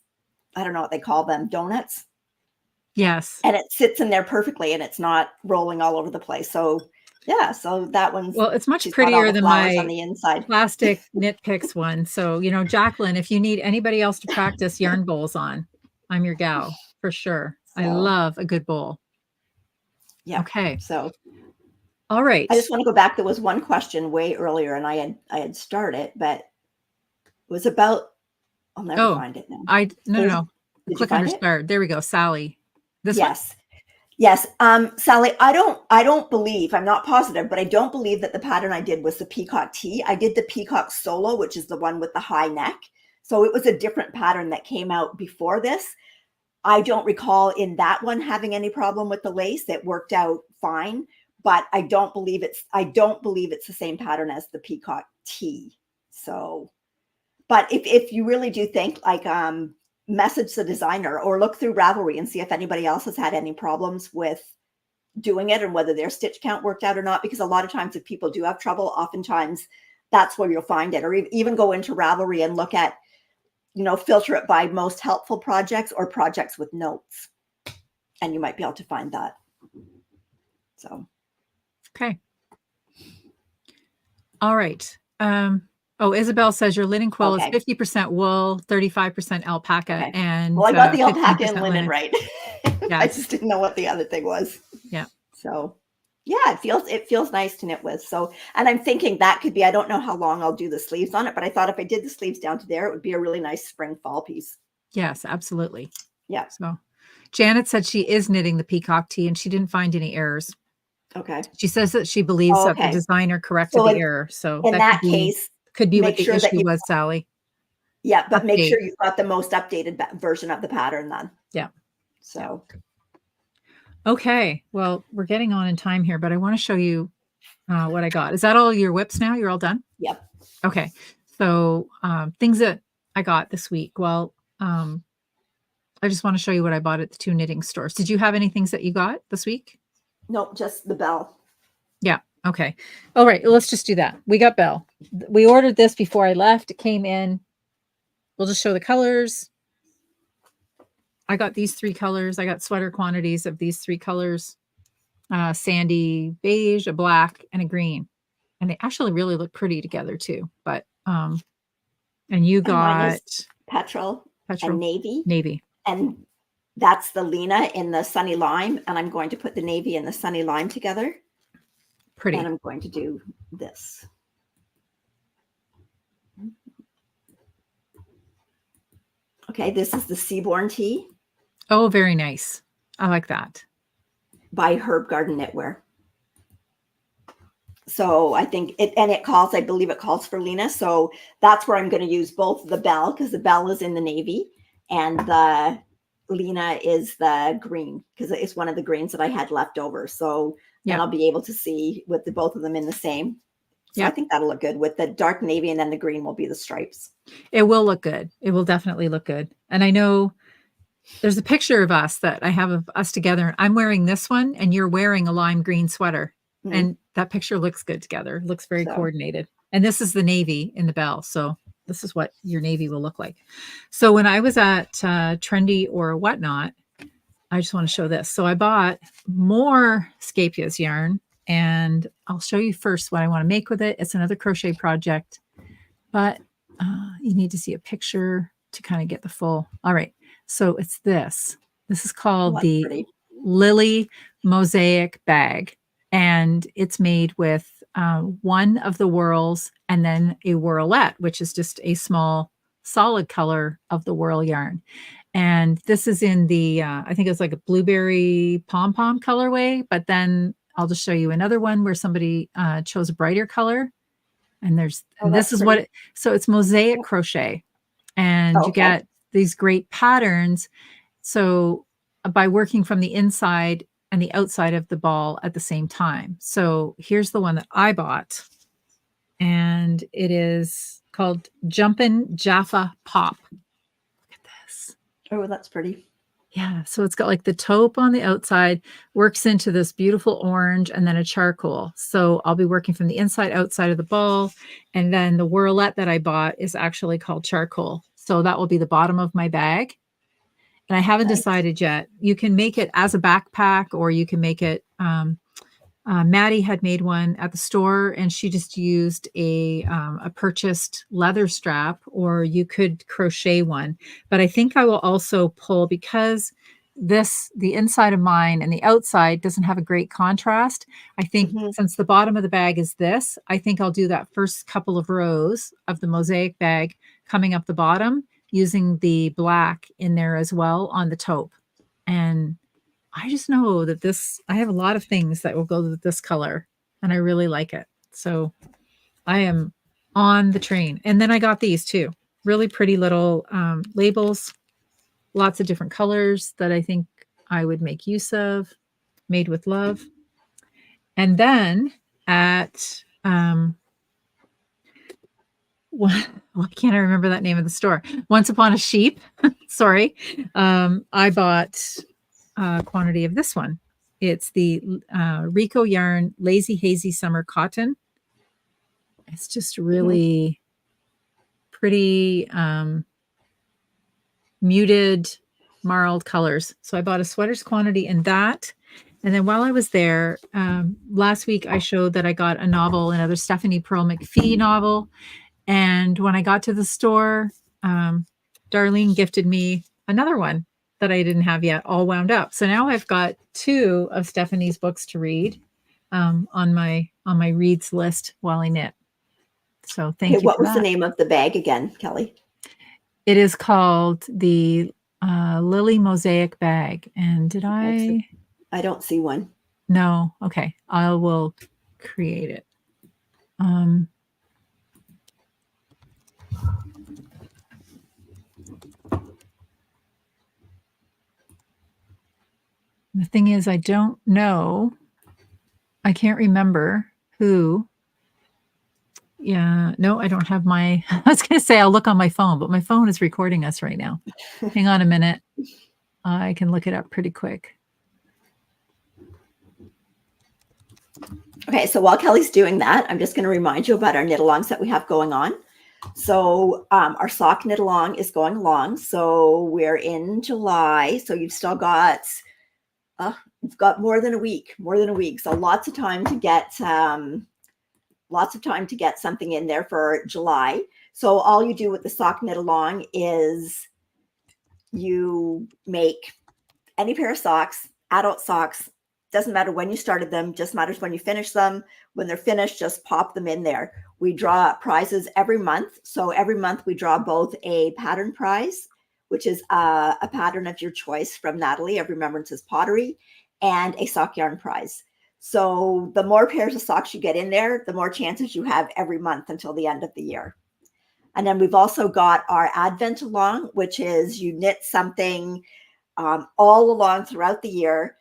I don't know what they call them, donuts. Yes. And it sits in there perfectly and it's not rolling all over the place. So yeah, so that one's, well, it's much prettier than my on the inside plastic Knit Picks one. So, Jacqueline, if you need anybody else to practice yarn bowls on, I'm your gal for sure. So, I love a good bowl. Yeah. Okay. So, all right. I just want to go back. There was one question way earlier and I had started, but it was about, I'll never find it now. No. Click under start. There we go. Sally. This one? Yes. Sally, I don't believe, I'm not positive, but I don't believe that the pattern I did was the peacock tee. I did the peacock solo, which is the one with the high neck. So it was a different pattern that came out before this. I don't recall in that one having any problem with the lace. It worked out fine, but I don't believe it's the same pattern as the peacock tee. So, but if you really do think like, message the designer or look through Ravelry and see if anybody else has had any problems with doing it and whether their stitch count worked out or not, because a lot of times if people do have trouble, oftentimes that's where you'll find it. Or even go into Ravelry and look at, filter it by most helpful projects or projects with notes, and you might be able to find that. So okay, all right. Isabel says your linen quill is 50% wool, 35% alpaca. Okay. And well, I got the alpaca and linen right. Yes. I just didn't know what the other thing was. Yeah. So yeah, it feels nice to knit with. So, and I'm thinking that could be, I don't know how long I'll do the sleeves on it, but I thought if I did the sleeves down to there, it would be a really nice spring fall piece. Yes, absolutely. Yeah. So Janet said she is knitting the peacock tee and she didn't find any errors. Okay. She says that she believes that the designer corrected the error. So in that case, could be what the issue was, Sally. Yeah, but make sure you've got the most updated version of the pattern then. Yeah. So. Okay. Well, we're getting on in time here, but I want to show you what I got. Is that all your whips now? You're all done? Yep. Okay. So things that I got this week. Well, I just want to show you what I bought at the 2 knitting stores. Did you have any things that you got this week? Nope, just the bell. Yeah. Okay. All right. Let's just do that. We got bell. We ordered this before I left. It came in. We'll just show the colors. I got these 3 colors. I got sweater quantities of these 3 colors. Sandy beige, a black, and a green. And they actually really look pretty together too. But and you got petrol and navy. Navy. And that's the Lena in the sunny lime. And I'm going to put the navy and the sunny lime together. Pretty. And I'm going to do this. Okay, this is the Seaborn Tee. Oh, very nice. I like that. By Herb Garden Knitwear. So I think I believe it calls for Lena. So that's where I'm going to use both the bell, because the bell is in the navy and the Lena is the green, because it's one of the greens that I had left over. So then I'll be able to see with both of them in the same. So I think that'll look good with the dark navy, and then the green will be the stripes. It will look good. It will definitely look good. And I know there's a picture of us that I have of us together. I'm wearing this one and you're wearing a lime green sweater. Mm-hmm. And that picture looks good together. It looks very coordinated. And this is the navy in the bell. So this is what your navy will look like. So when I was at Trendy or Whatnot, I just want to show this. So I bought more Scapia's yarn, and I'll show you first what I want to make with it. It's another crochet project, but you need to see a picture to kind of get the full. All right. So it's this. This is called the Lily Mosaic Bag. And it's made with one of the whorls and then a whorlette, which is just a small solid color of the whorl yarn. And this is in the, I think it's like a blueberry pom-pom colorway, but then I'll just show you another one where somebody chose a brighter color. And this is what, so it's mosaic crochet. And you get these great patterns. So by working from the inside and the outside of the ball at the same time. So here's the one that I bought. and it is called Jumpin' Jaffa Pop. Look at this. Oh, that's pretty. Yeah, so it's got like the taupe on the outside, works into this beautiful orange, and then a charcoal. So I'll be working from the inside, outside of the ball. And then the whirlette that I bought is actually called charcoal. So that will be the bottom of my bag. And I haven't decided yet. You can make it as a backpack, or you can make it, Maddie had made one at the store, and she just used a purchased leather strap, or you could crochet one. But I think I will also pull, because the inside of mine and the outside doesn't have a great contrast. I think since the bottom of the bag is this, I think I'll do that first couple of rows of the mosaic bag coming up the bottom, using the black in there as well on the taupe. And I just know that I have a lot of things that will go with this color, and I really like it. So I am on the train. And then I got these too. Really pretty little labels, lots of different colors that I think I would make use of, made with love. And then at, why can't I remember that name of the store? Once Upon a Sheep. Sorry. I bought a quantity of this one. It's the Rico Yarn Lazy Hazy Summer Cotton. It's just really pretty muted marled colors. So I bought a sweaters quantity in that. And then while I was there, last week I showed that I got a novel, another Stephanie Pearl McPhee novel. And when I got to the store, Darlene gifted me another one that I didn't have yet, all wound up. So now I've got 2 of Stephanie's books to read on my reads list while I knit. So thank you. What was the name of the bag again, Kelly? It is called the Lily Mosaic Bag. And I don't see one. No. Okay. I will create it. The thing is, I don't know. I can't remember who. Yeah, no, I don't have I was going to say I'll look on my phone, but my phone is recording us right now. Hang on a minute. I can look it up pretty quick. Okay, so while Kelly's doing that, I'm just going to remind you about our knit-alongs that we have going on. So our sock knit-along is going along. So we're in July. So you've still got... you've got more than a week. So lots of time to get something in there for July. So all you do with the sock knit along is you make any pair of socks, adult socks, doesn't matter when you started them, just matters when you finish them. When they're finished, just pop them in there. We draw prizes every month. So every month we draw both a pattern prize, which is a pattern of your choice from Natalie of Remembrance's Pottery, and a sock yarn prize. So the more pairs of socks you get in there, the more chances you have every month until the end of the year. And then we've also got our Advent along, which is you knit something all along throughout the year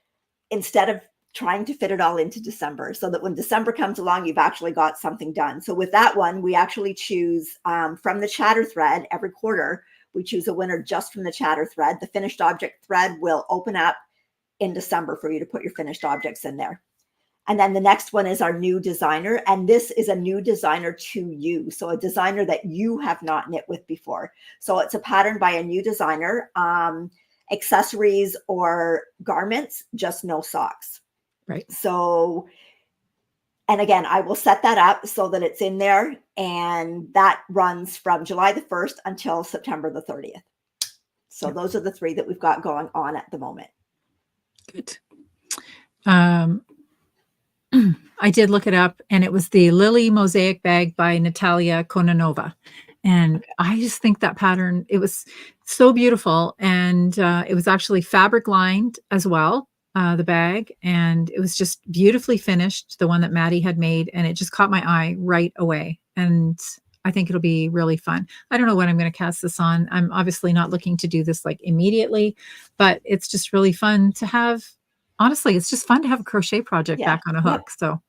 instead of trying to fit it all into December, so that when December comes along, you've actually got something done. So with that one, we actually choose from the chatter thread every quarter. We choose a winner just from the chatter thread. The finished object thread will open up in December for you to put your finished objects in there. And then the next one is our new designer. And this is a new designer to you. So a designer that you have not knit with before. So it's a pattern by a new designer, accessories or garments, just no socks. Right. So, and again, I will set that up so that it's in there. And that runs from July the 1st until September the 30th. So those are the 3 that we've got going on at the moment. Good. I did look it up, and it was the Lily Mosaic Bag by Natalia Kononova. And I just think that pattern, it was so beautiful. And it was actually fabric lined as well, the bag. And it was just beautifully finished, the one that Maddie had made. And it just caught my eye right away. And I think it'll be really fun. I don't know when I'm going to cast this on. I'm obviously not looking to do this like immediately, but it's just really fun to have. Honestly, it's just fun to have a crochet project back on a hook. So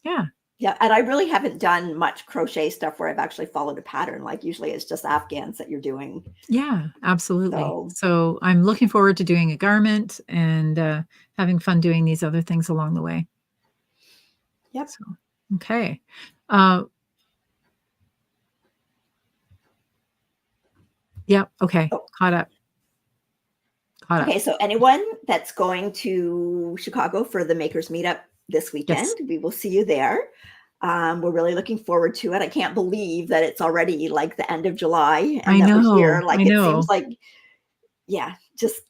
yeah. Yeah. And I really haven't done much crochet stuff where I've actually followed a pattern. Like usually it's just Afghans that you're doing. Yeah, absolutely. So I'm looking forward to doing a garment and having fun doing these other things along the way. Yep. So, okay. Yep. Okay. Oh. Caught up. Okay. So anyone that's going to Chicago for the Makers Meetup this weekend, Yes. we will see you there. We're really looking forward to it. I can't believe that it's already like the end of July and that we're here. Like it seems like, yeah, just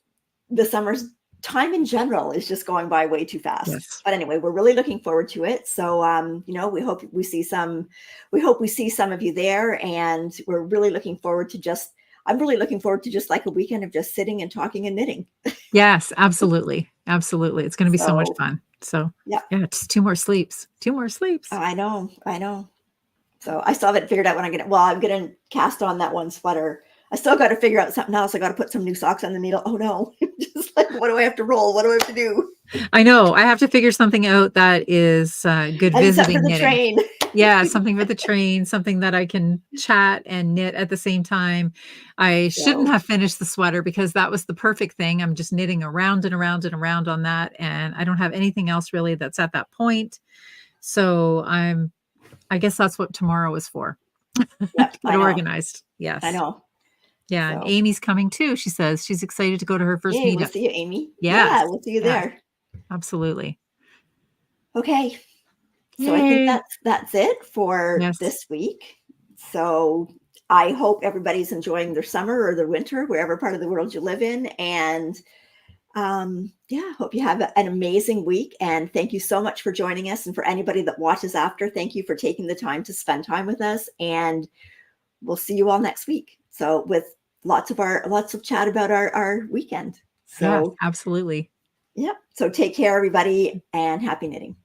the summer's time in general is just going by way too fast. Yes. But anyway, we're really looking forward to it. So, you know, we hope we see some of you there, and we're really looking forward to just, I'm really looking forward to just like a weekend of just sitting and talking and knitting. Yes, absolutely. Absolutely. It's going to be so much fun. So yeah, just 2 more sleeps. 2 more sleeps. I know. So I still haven't figured out when I'm going to cast on that one sweater. I still got to figure out something else. I got to put some new socks on the needle. Oh no. Just like, what do I have to roll? What do I have to do? I know. I have to figure something out that is good visiting for the knitting. Train. Yeah, something for the train, something that I can chat and knit at the same time. I shouldn't have finished the sweater because that was the perfect thing. I'm just knitting around and around and around on that, and I don't have anything else really that's at that point. So I guess that's what tomorrow is for. Yep, Get organized. Yes. I know. Yeah. So. And Amy's coming too. She says she's excited to go to her first meetup. We'll see you, Amy. Yeah, we'll see you there. Absolutely. Okay. So I think that's it for this week. So I hope everybody's enjoying their summer or their winter, wherever part of the world you live in. And hope you have an amazing week. And thank you so much for joining us. And for anybody that watches after, thank you for taking the time to spend time with us. And we'll see you all next week. So with lots of chat about our weekend. So absolutely. Yep. So take care, everybody, and happy knitting.